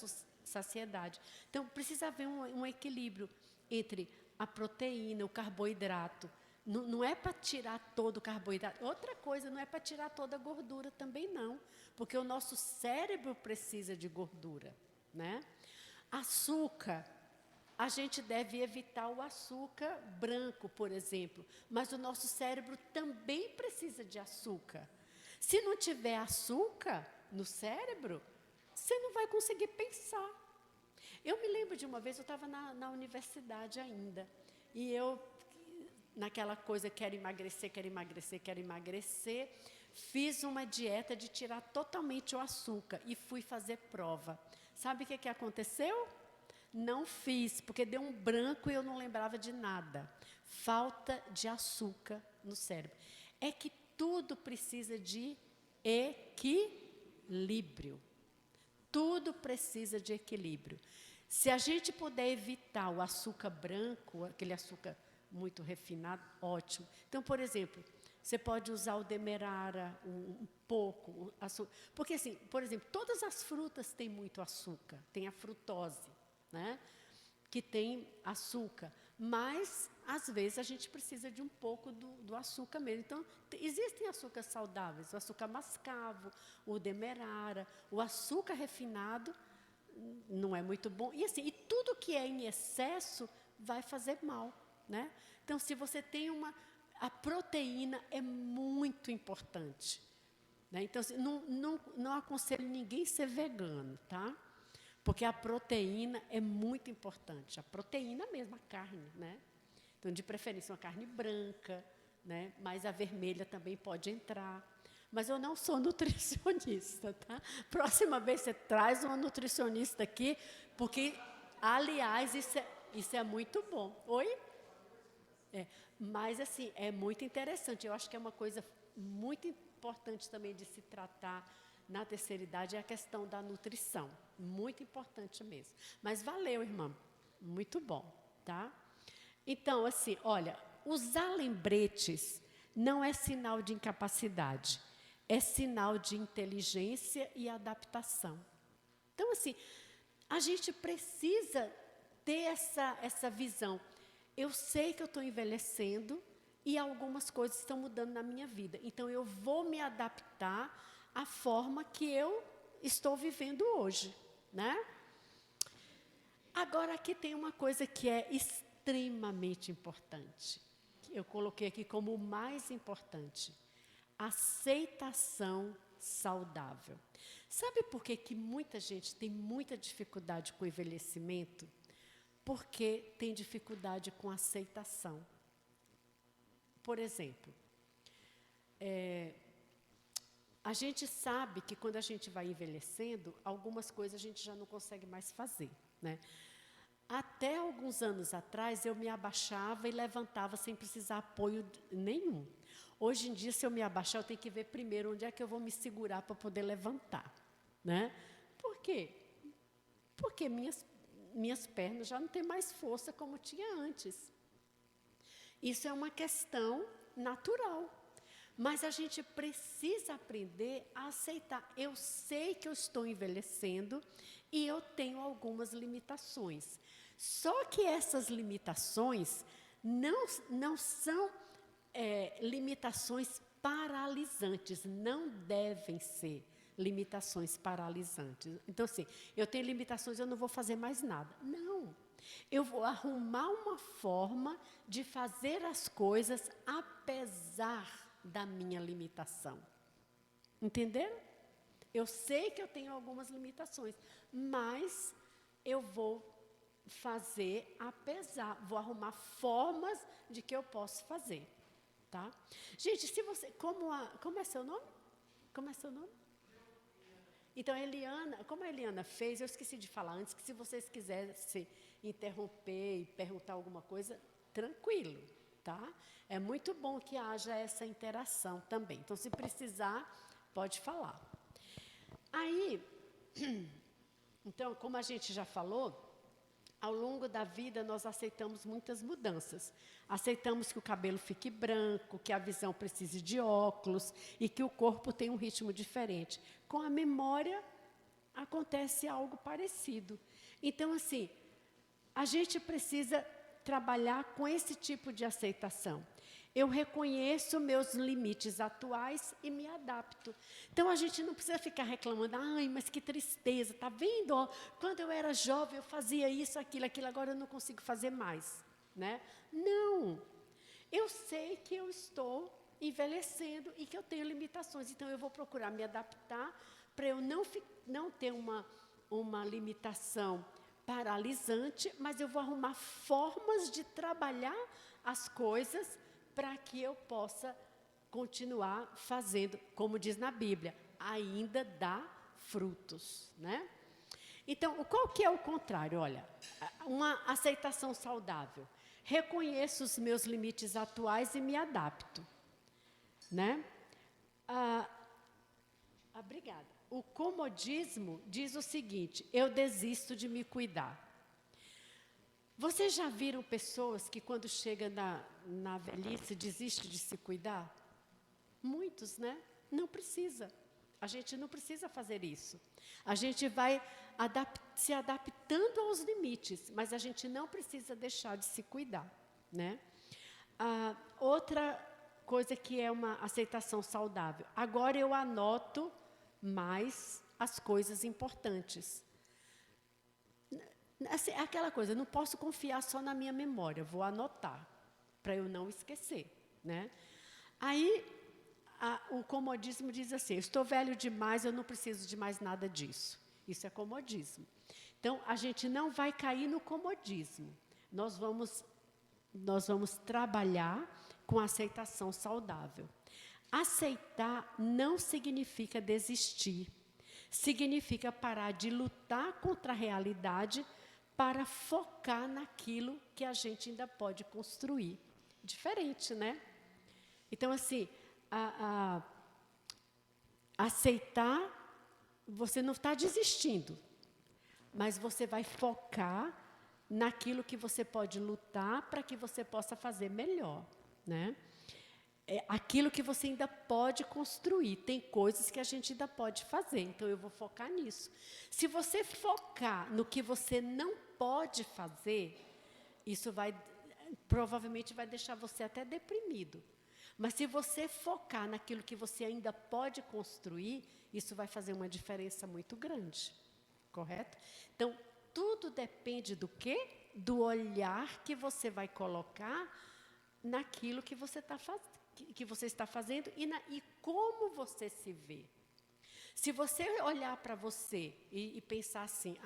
Speaker 4: saciedade. Então, precisa haver um equilíbrio entre a proteína, o carboidrato. Não é para tirar todo o carboidrato. Outra coisa, não é para tirar toda a gordura também não, porque o nosso cérebro precisa de gordura, né? Açúcar, a gente deve evitar o açúcar branco, por exemplo, mas o nosso cérebro também precisa de açúcar. Se não tiver açúcar no cérebro, você não vai conseguir pensar. Eu me lembro de uma vez, eu estava na universidade ainda, e eu, naquela coisa, quero emagrecer, fiz uma dieta de tirar totalmente o açúcar e fui fazer prova. Sabe o que aconteceu? Não fiz, porque deu um branco e eu não lembrava de nada. Falta de açúcar no cérebro. É que tudo precisa de equilíbrio. Tudo precisa de equilíbrio. Se a gente puder evitar o açúcar branco, aquele açúcar muito refinado, ótimo. Então, por exemplo, você pode usar o demerara um pouco, açúcar. Porque, assim, por exemplo, todas as frutas têm muito açúcar. Tem a frutose, né? Que tem açúcar. Mas, às vezes, a gente precisa de um pouco do açúcar mesmo. Então, existem açúcares saudáveis. O açúcar mascavo, o demerara, o açúcar refinado não é muito bom. E, assim, tudo que é em excesso vai fazer mal, né? Então, se você tem a proteína é muito importante, né? Então, assim, não aconselho ninguém a ser vegano, tá? Porque a proteína é muito importante. A proteína mesmo, a carne, né? Então, de preferência, uma carne branca, né? Mas a vermelha também pode entrar. Mas eu não sou nutricionista, tá? Próxima vez você traz uma nutricionista aqui, porque, aliás, isso é muito bom. Oi? Mas, assim, é muito interessante. Eu acho que é uma coisa muito importante também de se tratar na terceira idade, é a questão da nutrição. Muito importante mesmo. Mas valeu, irmã. Muito bom, tá? Então, assim, olha, usar lembretes não é sinal de incapacidade. É sinal de inteligência e adaptação. Então, assim, a gente precisa ter essa visão. Eu sei que eu estou envelhecendo e algumas coisas estão mudando na minha vida. Então, eu vou me adaptar à forma que eu estou vivendo hoje, né? Agora, aqui tem uma coisa que é extremamente importante. Eu coloquei aqui como o mais importante. Aceitação saudável. Sabe por que muita gente tem muita dificuldade com o envelhecimento? Porque tem dificuldade com aceitação. Por exemplo, a gente sabe que quando a gente vai envelhecendo, algumas coisas a gente já não consegue mais fazer, né? Até alguns anos atrás, eu me abaixava e levantava sem precisar apoio nenhum. Hoje em dia, se eu me abaixar, eu tenho que ver primeiro onde é que eu vou me segurar para poder levantar, né? Por quê? Porque minhas pernas já não têm mais força como tinha antes. Isso é uma questão natural. Mas a gente precisa aprender a aceitar. Eu sei que eu estou envelhecendo e eu tenho algumas limitações. Só que essas limitações não são limitações paralisantes, não devem ser limitações paralisantes. Então, assim, eu tenho limitações, eu não vou fazer mais nada. Não, eu vou arrumar uma forma de fazer as coisas apesar da minha limitação. Entenderam? Eu sei que eu tenho algumas limitações, mas eu vou fazer apesar, vou arrumar formas de que eu posso fazer. Tá? Gente, se você, como é seu nome? Como é seu nome? Então, Eliana, como a Eliana fez, eu esqueci de falar antes, que se vocês quisessem interromper e perguntar alguma coisa, tranquilo, tá? É muito bom que haja essa interação também. Então, se precisar, pode falar. Aí, então, como a gente já falou, ao longo da vida nós aceitamos muitas mudanças. Aceitamos que o cabelo fique branco, que a visão precise de óculos e que o corpo tem um ritmo diferente. Com a memória acontece algo parecido. Então, assim, a gente precisa trabalhar com esse tipo de aceitação. Eu reconheço meus limites atuais e me adapto. Então, a gente não precisa ficar reclamando, ai, mas que tristeza, tá vendo? Ó, quando eu era jovem, eu fazia isso, aquilo, agora eu não consigo fazer mais, né? Não, eu sei que eu estou envelhecendo e que eu tenho limitações, então eu vou procurar me adaptar para eu não ter uma limitação paralisante, mas eu vou arrumar formas de trabalhar as coisas para que eu possa continuar fazendo, como diz na Bíblia, ainda dá frutos, né? Então, qual que é o contrário? Olha, uma aceitação saudável. Reconheço os meus limites atuais e me adapto, né? Obrigada. O comodismo diz o seguinte, eu desisto de me cuidar. Vocês já viram pessoas que quando chega na velhice desistem de se cuidar? Muitos, né? Não precisa. A gente não precisa fazer isso. A gente vai se adaptando aos limites, mas a gente não precisa deixar de se cuidar, né? Outra coisa que é uma aceitação saudável. Agora eu anoto mais as coisas importantes. Assim, é aquela coisa, não posso confiar só na minha memória, vou anotar, para eu não esquecer, né? Aí, o comodismo diz assim, estou velho demais, eu não preciso de mais nada disso. Isso é comodismo. Então, a gente não vai cair no comodismo. Nós vamos trabalhar com aceitação saudável. Aceitar não significa desistir, significa parar de lutar contra a realidade para focar naquilo que a gente ainda pode construir. Diferente, né? Então, assim, aceitar, você não está desistindo, mas você vai focar naquilo que você pode lutar para que você possa fazer melhor, né? Aquilo que você ainda pode construir. Tem coisas que a gente ainda pode fazer, então eu vou focar nisso. Se você focar no que você não pode fazer, isso provavelmente vai deixar você até deprimido. Mas se você focar naquilo que você ainda pode construir, isso vai fazer uma diferença muito grande, correto? Então, tudo depende do quê? Do olhar que você vai colocar naquilo que você está fazendo e como você se vê. Se você olhar para você e pensar assim,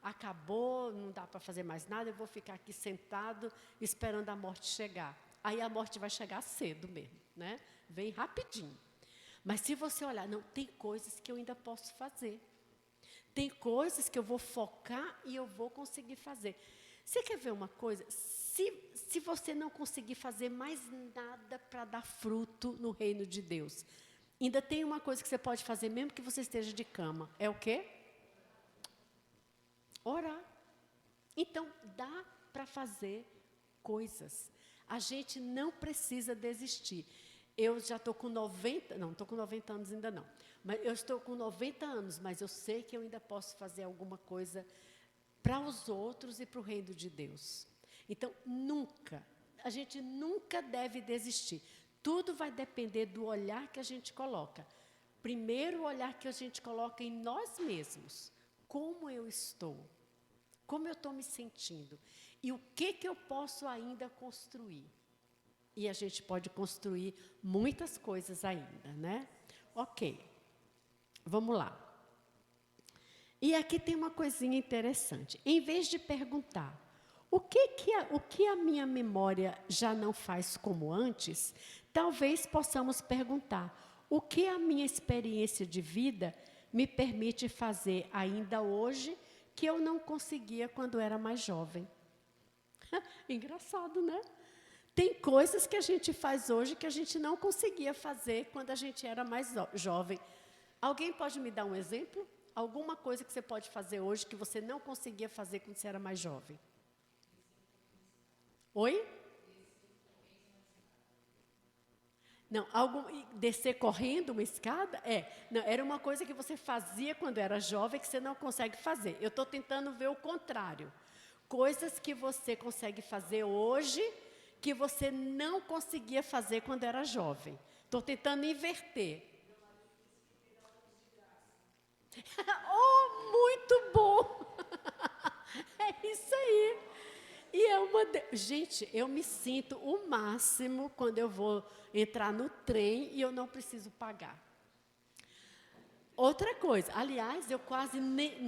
Speaker 4: acabou, não dá para fazer mais nada, eu vou ficar aqui sentado esperando a morte chegar. Aí a morte vai chegar cedo mesmo, né? Vem rapidinho. Mas se você olhar, não, tem coisas que eu ainda posso fazer. Tem coisas que eu vou focar e eu vou conseguir fazer. Você quer ver uma coisa? Se você não conseguir fazer mais nada para dar fruto no reino de Deus, ainda tem uma coisa que você pode fazer mesmo que você esteja de cama. É o quê? Orar. Então, dá para fazer coisas. A gente não precisa desistir. Eu já estou com 90, não estou com 90 anos ainda não. Mas eu estou com 90 anos, mas eu sei que eu ainda posso fazer alguma coisa para os outros e para o reino de Deus. Então, a gente nunca deve desistir. Tudo vai depender do olhar que a gente coloca. Primeiro, o olhar que a gente coloca em nós mesmos. Como eu estou? Como eu estou me sentindo? E o que eu posso ainda construir? E a gente pode construir muitas coisas ainda, né? Ok. Vamos lá. E aqui tem uma coisinha interessante. Em vez de perguntar, o que a minha memória já não faz como antes, talvez possamos perguntar, o que a minha experiência de vida me permite fazer ainda hoje que eu não conseguia quando era mais jovem. Engraçado, né? Tem coisas que a gente faz hoje que a gente não conseguia fazer quando a gente era mais jovem. Alguém pode me dar um exemplo? Alguma coisa que você pode fazer hoje que você não conseguia fazer quando você era mais jovem? Oi? Não, descer correndo uma escada? Não, era uma coisa que você fazia quando era jovem que você não consegue fazer. Eu estou tentando ver o contrário. Coisas que você consegue fazer hoje que você não conseguia fazer quando era jovem. Estou tentando inverter. Oh, muito bom! É isso aí. E gente, eu me sinto o máximo quando eu vou entrar no trem e eu não preciso pagar. Outra coisa, aliás, eu quase nem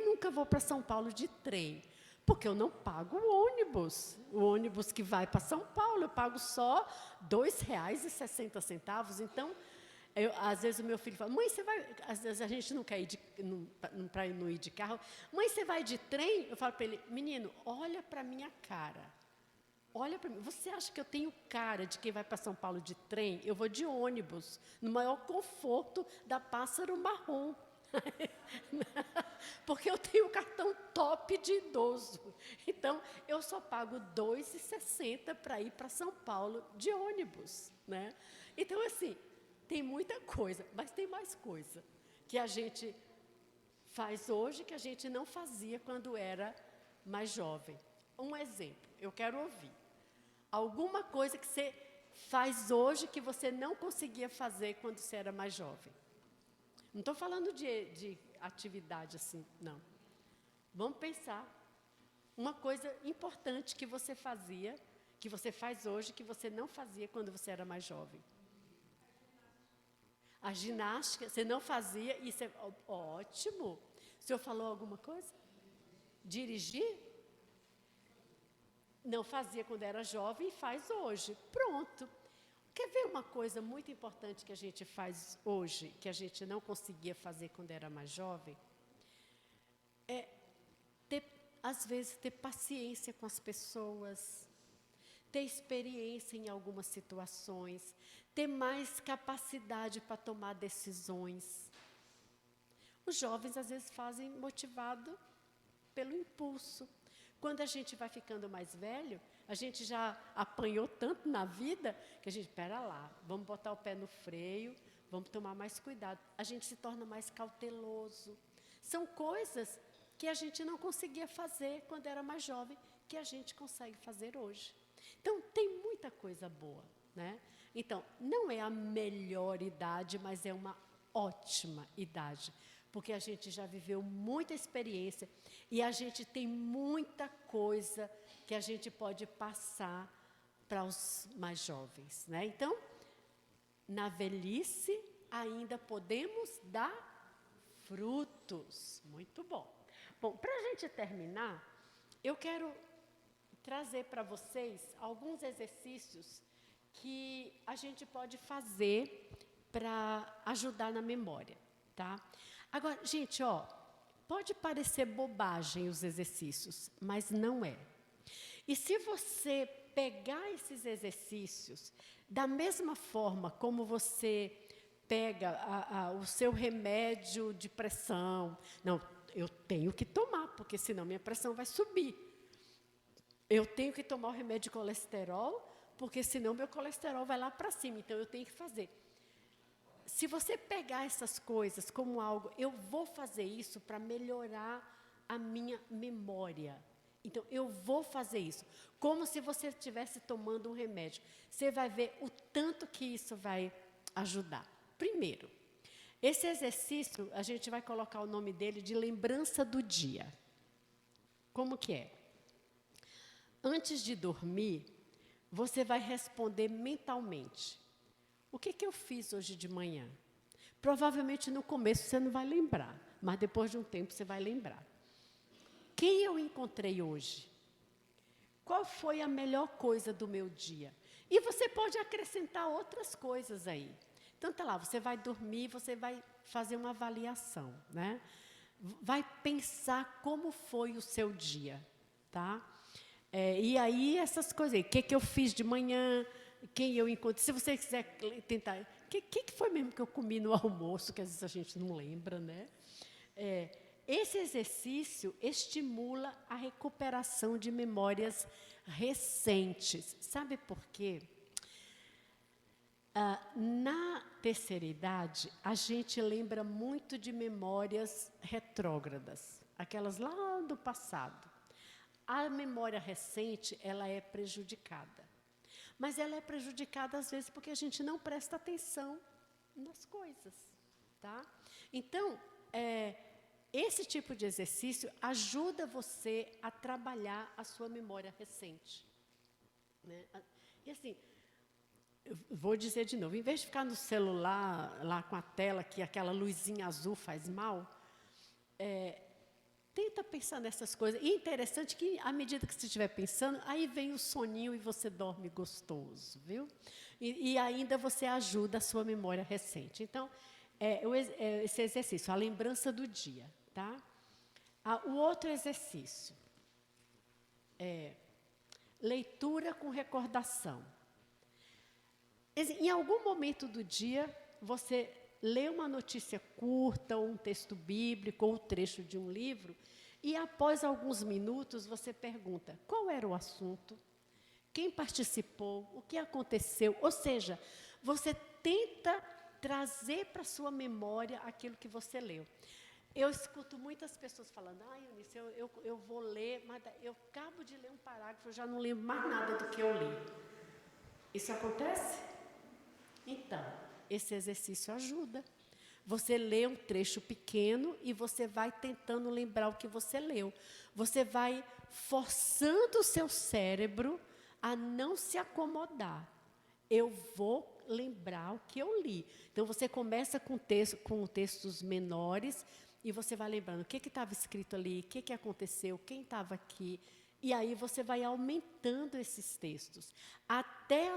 Speaker 4: nunca vou para São Paulo de trem, porque eu não pago o ônibus que vai para São Paulo, eu pago só R$ 2,60. Então, às vezes o meu filho fala, mãe, você vai... Às vezes a gente não quer ir para não ir de carro. Mãe, você vai de trem? Eu falo para ele, menino, olha para a minha cara. Olha para mim. Você acha que eu tenho cara de quem vai para São Paulo de trem? Eu vou de ônibus, no maior conforto da Pássaro Marrom. Porque eu tenho cartão top de idoso. Então, eu só pago R$ 2,60 para ir para São Paulo de ônibus, né? Então, assim... Tem muita coisa, mas tem mais coisa que a gente faz hoje que a gente não fazia quando era mais jovem. Um exemplo, eu quero ouvir. Alguma coisa que você faz hoje que você não conseguia fazer quando você era mais jovem. Não estou falando de atividade assim, não. Vamos pensar. Uma coisa importante que você fazia, que você faz hoje, que você não fazia quando você era mais jovem. A ginástica, você não fazia, isso é ótimo. O senhor falou alguma coisa? Dirigir? Não fazia quando era jovem e faz hoje. Pronto. Quer ver uma coisa muito importante que a gente faz hoje, que a gente não conseguia fazer quando era mais jovem? Às vezes, ter paciência com as pessoas, ter experiência em algumas situações, ter mais capacidade para tomar decisões. Os jovens, às vezes, fazem motivado pelo impulso. Quando a gente vai ficando mais velho, a gente já apanhou tanto na vida, que a gente, espera lá, vamos botar o pé no freio, vamos tomar mais cuidado. A gente se torna mais cauteloso. São coisas que a gente não conseguia fazer quando era mais jovem, que a gente consegue fazer hoje. Então, tem muita coisa boa, né? Então, não é a melhor idade, mas é uma ótima idade, porque a gente já viveu muita experiência e a gente tem muita coisa que a gente pode passar para os mais jovens, né? Então, na velhice, ainda podemos dar frutos. Muito bom. Bom, para a gente terminar, eu quero trazer para vocês alguns exercícios que a gente pode fazer para ajudar na memória, tá? Agora, gente, pode parecer bobagem os exercícios, mas não é. E se você pegar esses exercícios da mesma forma como você pega o seu remédio de pressão, não, eu tenho que tomar, porque senão minha pressão vai subir. Eu tenho que tomar o remédio de colesterol, porque senão meu colesterol vai lá para cima, então eu tenho que fazer. Se você pegar essas coisas como algo, eu vou fazer isso para melhorar a minha memória. Então, eu vou fazer isso. Como se você estivesse tomando um remédio. Você vai ver o tanto que isso vai ajudar. Primeiro, esse exercício, a gente vai colocar o nome dele de lembrança do dia. Como que é? Antes de dormir, você vai responder mentalmente. O que eu fiz hoje de manhã? Provavelmente no começo você não vai lembrar, mas depois de um tempo você vai lembrar. Quem eu encontrei hoje? Qual foi a melhor coisa do meu dia? E você pode acrescentar outras coisas aí. Então, tá lá, você vai dormir, você vai fazer uma avaliação, né? Vai pensar como foi o seu dia, tá? E aí, essas coisas aí, o que eu fiz de manhã, quem eu encontrei. Se você quiser tentar, o que foi mesmo que eu comi no almoço, que às vezes a gente não lembra, né? Esse exercício estimula a recuperação de memórias recentes. Sabe por quê? Na terceira idade, a gente lembra muito de memórias retrógradas, aquelas lá do passado. A memória recente, ela é prejudicada. Mas ela é prejudicada, às vezes, porque a gente não presta atenção nas coisas, tá? Então, esse tipo de exercício ajuda você a trabalhar a sua memória recente, né? E assim, eu vou dizer de novo, em vez de ficar no celular, lá com a tela, que aquela luzinha azul faz mal, tenta pensar nessas coisas. E é interessante que, à medida que você estiver pensando, aí vem o soninho e você dorme gostoso, viu? E ainda você ajuda a sua memória recente. Então, esse exercício, a lembrança do dia, tá? O outro exercício é leitura com recordação. Em algum momento do dia, você lê uma notícia curta, ou um texto bíblico, ou um trecho de um livro, e após alguns minutos você pergunta, qual era o assunto? Quem participou? O que aconteceu? Ou seja, você tenta trazer para a sua memória aquilo que você leu. Eu escuto muitas pessoas falando, Eunice, eu vou ler, mas eu acabo de ler um parágrafo, eu já não lembro mais nada do que eu li. Isso acontece? Então, esse exercício ajuda. Você lê um trecho pequeno e você vai tentando lembrar o que você leu. Você vai forçando o seu cérebro a não se acomodar. Eu vou lembrar o que eu li. Então, você começa com textos menores e você vai lembrando o que estava escrito ali, o que aconteceu, quem estava aqui. E aí você vai aumentando esses textos, até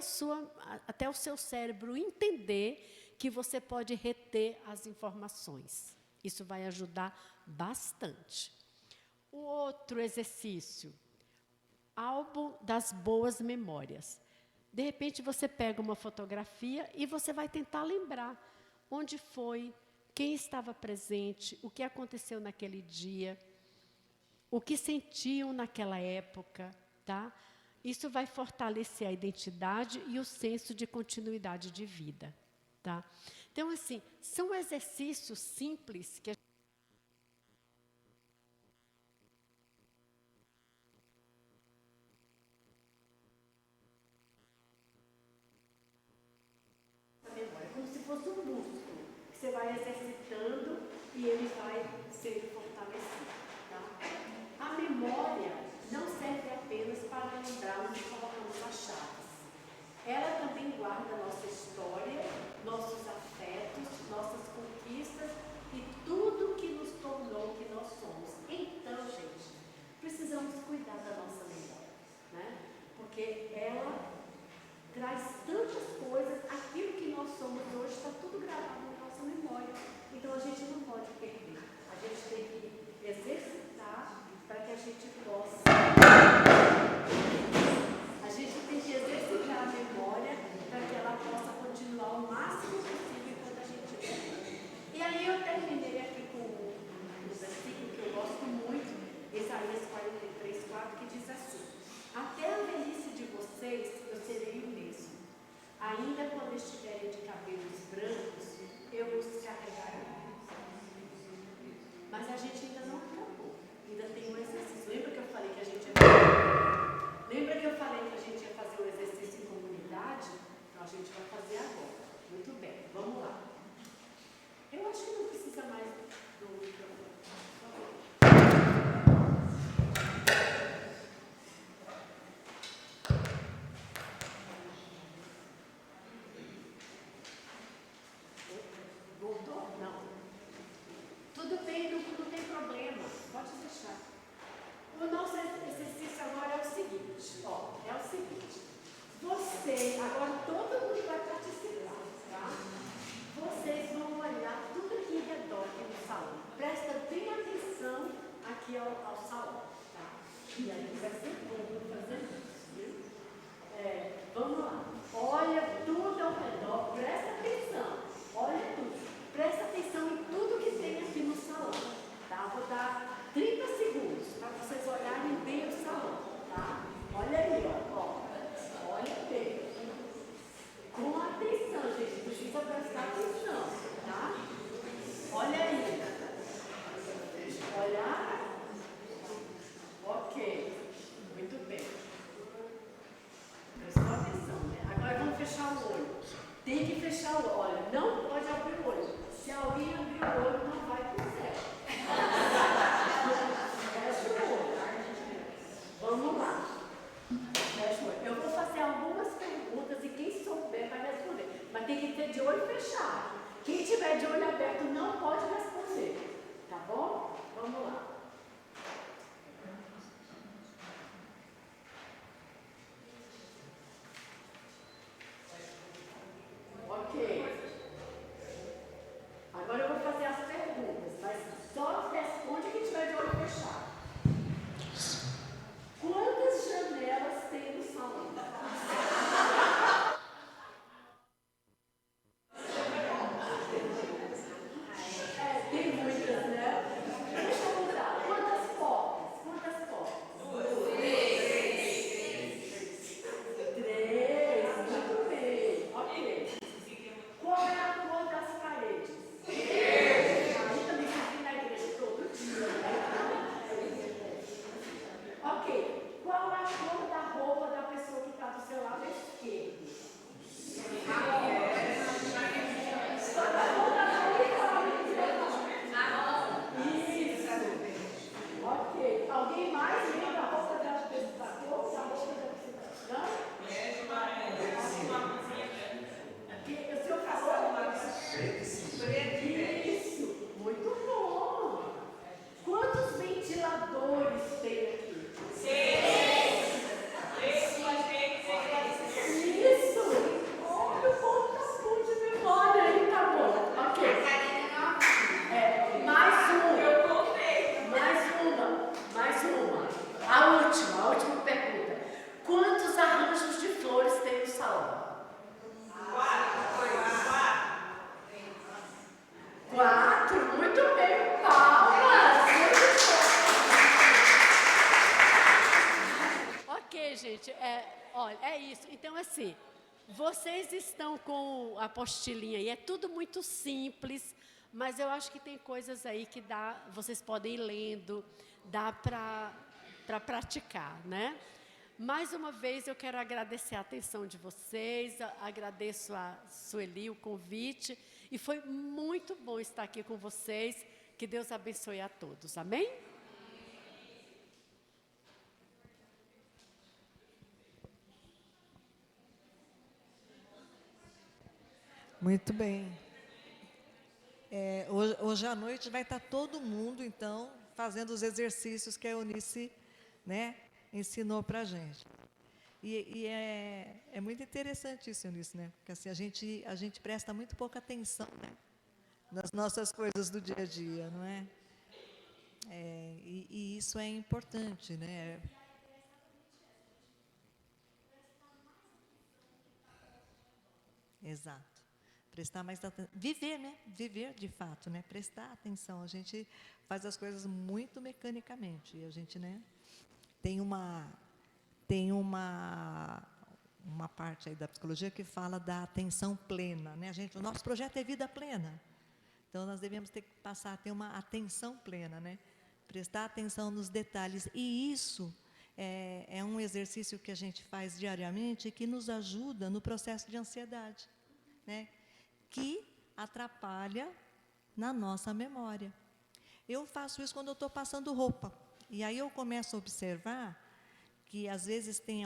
Speaker 4: o seu cérebro entender que você pode reter as informações. Isso vai ajudar bastante. O outro exercício, álbum das boas memórias. De repente, você pega uma fotografia e você vai tentar lembrar onde foi, quem estava presente, o que aconteceu naquele dia, o que sentiam naquela época, tá? Isso vai fortalecer a identidade e o senso de continuidade de vida, tá? Então, assim, são exercícios simples que a memória, como se fosse um músculo que você vai exercitando e ele vai ser fortalecido, tá? A memória não serve apenas para lembrar onde colocamos as chaves. Ela também guarda nossa história, nossos afetos, nossas conquistas e tudo que nos tornou o que nós somos. Então, gente, precisamos cuidar da nossa memória, né? Porque ela traz tantas coisas, aquilo que nós somos hoje está tudo gravado na nossa memória. Então, a gente não pode perder. A gente tem que exercitar para que a gente possa. A gente tem que exercitar a memória para que ela possa continuar o máximo possível enquanto a gente vive. E aí eu terminei aqui com um versículo que eu gosto muito, Isaías 43:4, que diz assim: até a velhice de vocês eu serei o mesmo. Ainda quando estiverem de cabelos brancos, eu os carregarei. Mas a gente ainda não acabou. Ainda tem um exercício. Lembra que eu falei que a Vai ser bom, vou fazer isso, viu? Vamos lá. Olha tudo ao redor, presta atenção. Olha tudo. Presta atenção em tudo que tem aqui no salão. Tá? Vou dar 30 segundos para vocês olharem bem o salão. Tá? Olha aí, ó. Olha bem. Com atenção, gente. Precisa prestar atenção. Tá? Olha aí. Olhar? Ok. Muito bem. Prestou atenção, né? Agora vamos fechar o olho. Tem que fechar o olho. Olha, não pode abrir o olho. Se alguém abrir o olho, não vai para o céu. Fecha o olho. Vamos lá. Fecha o olho. Eu vou fazer algumas perguntas e quem souber vai responder. Mas tem que ter de olho fechado. Quem tiver de olho aberto não pode responder. Tá bom? Vamos lá. Ok. Agora eu vou fazer as perguntas, mas só responde quem tiver de olho fechado. Quantas janelas tem no salão? Tem muitas, né? Deixa eu mudar. Quantas portas? Quantas portas? Três. Muito bem. Ok. Qual é a cor das paredes? Aí também fica na igreja todo dia. Ok. Qual é a cor da roupa da pessoa que está do seu lado esquerdo? Isso. Ok. Alguém mais lembra a roupa da pessoa? Da cor da roupa da pessoa? Não? O senhor falou? Isso. Muito bom. Quantos ventiladores tem aqui? Isso! Olha, o povo tá bom de memória aí, tá bom. Ok. Mais uma. A última pergunta. Quantos arranjos de flores tem no salão? 4, muito bem, palmas! Ok, gente, olha, é isso. Então, assim, vocês estão com a apostilinha aí, é tudo muito simples, mas eu acho que tem coisas aí que vocês podem ir lendo, dá para praticar, né? Mais uma vez, eu quero agradecer a atenção de vocês, agradeço a Sueli o convite, e foi muito bom estar aqui com vocês. Que Deus abençoe a todos. Amém?
Speaker 1: Muito bem. Hoje à noite vai estar todo mundo, então, fazendo os exercícios que a Eunice, né, ensinou para a gente. E é muito interessante isso, Eunice, né? Porque assim, a gente presta muito pouca atenção, né, nas nossas coisas do dia a dia, não é? E isso é importante, né? Exato. Prestar mais atenção. Viver, né? Viver de fato, né? Prestar atenção. A gente faz as coisas muito mecanicamente. E a gente, né? Tem uma parte aí da psicologia que fala da atenção plena, né? O nosso projeto é vida plena. Então, nós devemos ter que passar a ter uma atenção plena, né? Prestar atenção nos detalhes. E isso é um exercício que a gente faz diariamente que nos ajuda no processo de ansiedade, né? Que atrapalha na nossa memória. Eu faço isso quando eu estou passando roupa. E aí eu começo a observar que, às vezes, tem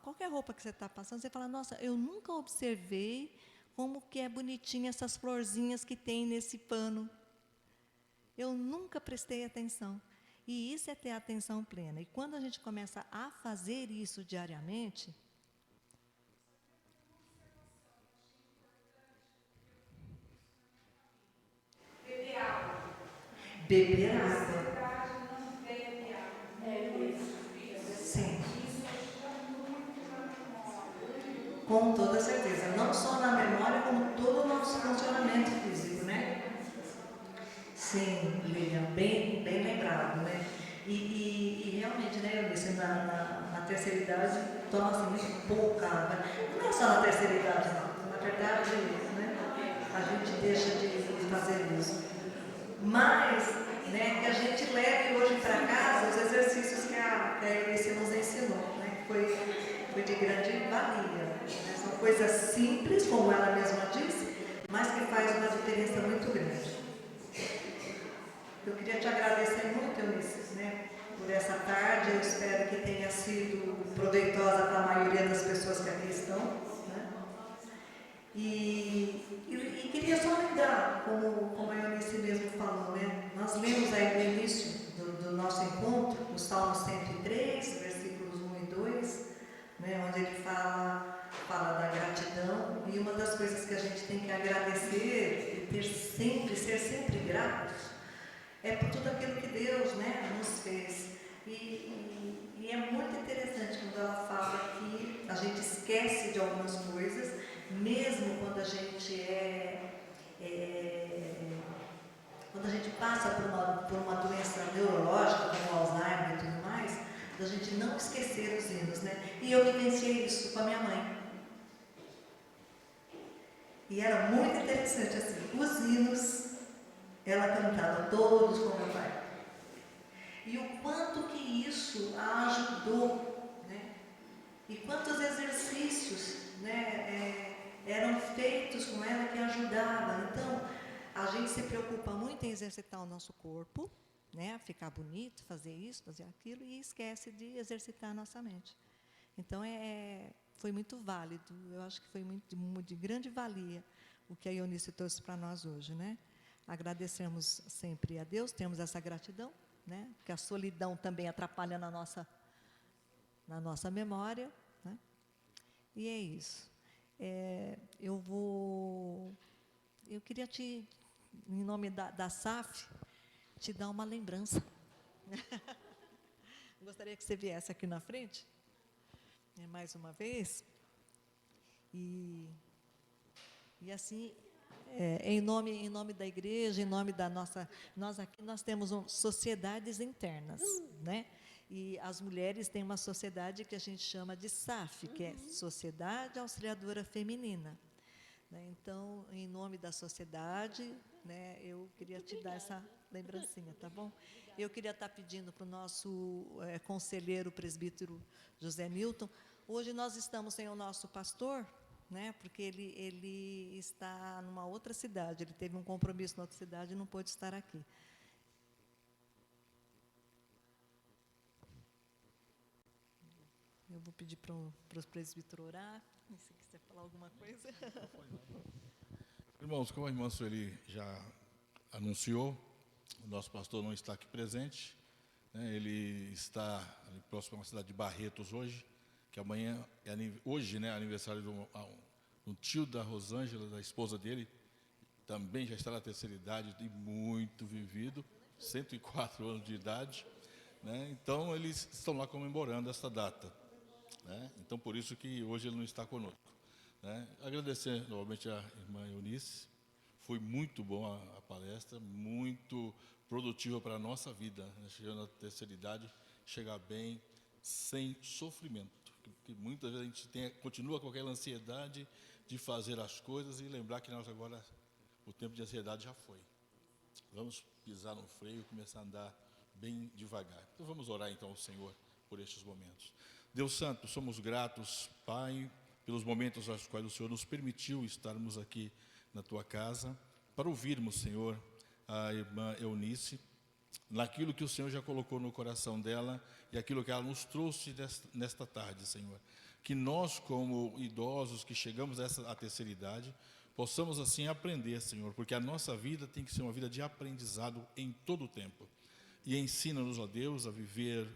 Speaker 1: qualquer roupa que você está passando, você fala, nossa, eu nunca observei como que é bonitinha essas florzinhas que tem nesse pano. Eu nunca prestei atenção. E isso é ter atenção plena. E quando a gente começa a fazer isso diariamente,
Speaker 2: Beber água.
Speaker 1: beber água.
Speaker 2: Ansiedade não bebe água.
Speaker 4: É isso.
Speaker 1: Com toda certeza, não só na memória, como todo o nosso funcionamento físico, né? Sim, Lilian, bem lembrado, né? E realmente, né, Eunice, na terceira idade, toma-se muito pouca água. Não é só na terceira idade, não. Na verdade, né, a gente deixa de fazer isso. Mas, né, que a gente leve hoje para casa os exercícios que a Eunice nos ensinou, né? Foi de grande valia. Né? São coisas simples, como ela mesma disse, mas que faz uma diferença muito grande. Eu queria te agradecer muito, Eunice, né, por essa tarde. Eu espero que tenha sido proveitosa para a maioria das pessoas que aqui estão. Né? E queria só lembrar, como a Eunice mesmo falou, né, nós lemos aí no início do nosso encontro, no Salmo 103, versículos 1 e 2, né, onde ele fala da gratidão, e uma das coisas que a gente tem que agradecer e ser sempre gratos, é por tudo aquilo que Deus, né, nos fez. E é muito interessante quando ela fala que a gente esquece de algumas coisas, mesmo quando a gente quando a gente passa por uma doença neurológica, como Alzheimer e tudo mais, da gente não esquecer os hinos, né? E eu vivenciei isso com a minha mãe. E era muito interessante, assim, os hinos, ela cantava todos com meu pai. E o quanto que isso a ajudou, né? E quantos exercícios, né, eram feitos com ela que ajudavam. Então, a gente se preocupa muito em exercitar o nosso corpo, né, ficar bonito, fazer isso, fazer aquilo, e esquece de exercitar a nossa mente. Então, foi muito válido. Eu acho que foi de grande valia o que a Eunice trouxe para nós hoje, né? Agradecemos sempre a Deus, temos essa gratidão, né? Porque a solidão também atrapalha na nossa memória, né? E é isso. Eu queria em nome da SAF, te dar uma lembrança. Gostaria que você viesse aqui na frente, mais uma vez, e assim, em nome da igreja, em nome da nossa... Nós temos sociedades internas, né? E as mulheres têm uma sociedade que a gente chama de SAF, que é Sociedade Auxiliadora Feminina. Né? Então, em nome da sociedade, né, eu queria te dar essa lembrancinha, tá bom? Eu queria estar pedindo para o nosso conselheiro presbítero José Milton. Hoje nós estamos sem o nosso pastor, né, porque ele está numa outra cidade, ele teve um compromisso na outra cidade e não pôde estar aqui. Eu vou pedir para os presbíteros orar, se quiser falar alguma coisa.
Speaker 5: Irmãos, como a irmã Sueli já anunciou, o nosso pastor não está aqui presente, né, ele está ali próximo à cidade de Barretos hoje, que amanhã hoje, né, aniversário do tio da Rosângela, da esposa dele, também já está na terceira idade e muito vivido, 104 anos de idade, né, então eles estão lá comemorando esta data, né, então por isso que hoje ele não está conosco, né. Agradecer novamente à irmã Eunice, foi muito bom a palestra, muito produtiva para a nossa vida, né, chegando à terceira idade, chegar bem, sem sofrimento. Que muitas vezes a gente continua com aquela ansiedade de fazer as coisas e lembrar que nós agora, o tempo de ansiedade já foi. Vamos pisar no freio e começar a andar bem devagar. Então vamos orar então ao Senhor por estes momentos. Deus Santo, somos gratos, Pai, pelos momentos aos quais o Senhor nos permitiu estarmos aqui na Tua casa, para ouvirmos, Senhor, a irmã Eunice, naquilo que o Senhor já colocou no coração dela e aquilo que ela nos trouxe nesta tarde, Senhor. Que nós, como idosos que chegamos à terceira idade, possamos assim aprender, Senhor, porque a nossa vida tem que ser uma vida de aprendizado em todo o tempo. E ensina-nos, ó Deus, a viver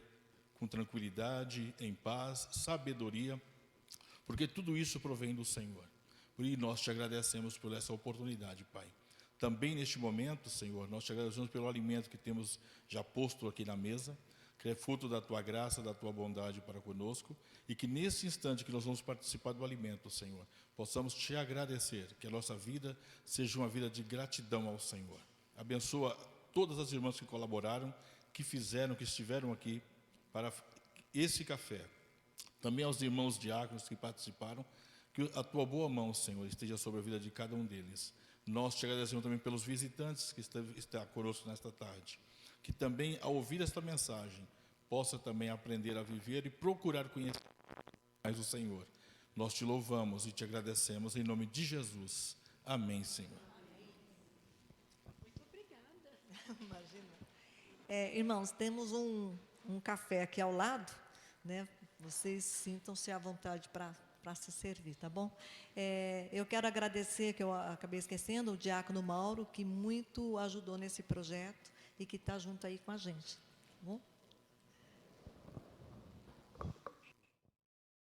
Speaker 5: com tranquilidade, em paz, sabedoria, porque tudo isso provém do Senhor. E nós te agradecemos por essa oportunidade, Pai. Também neste momento, Senhor, nós te agradecemos pelo alimento que temos já posto aqui na mesa. que é fruto da tua graça, da tua bondade para conosco, e que nesse instante que nós vamos participar do alimento, Senhor, possamos te agradecer, que a nossa vida seja uma vida de gratidão ao Senhor. Abençoa todas as irmãs que colaboraram, que fizeram, que estiveram aqui para esse café. Também aos irmãos diáconos que participaram, que a tua boa mão, Senhor, esteja sobre a vida de cada um deles. Nós te agradecemos também pelos visitantes que estão conosco nesta tarde, que também, ao ouvir esta mensagem, possa também aprender a viver e procurar conhecer mais o Senhor. Nós te louvamos e te agradecemos em nome de Jesus. Amém, Senhor.
Speaker 4: Muito obrigada.
Speaker 1: Imagina. Irmãos, temos um café aqui ao lado, né? Vocês sintam-se à vontade para se servir, tá bom? Eu quero agradecer, que eu acabei esquecendo, o diácono Mauro, que muito ajudou nesse projeto e que está junto aí com a gente, tá bom?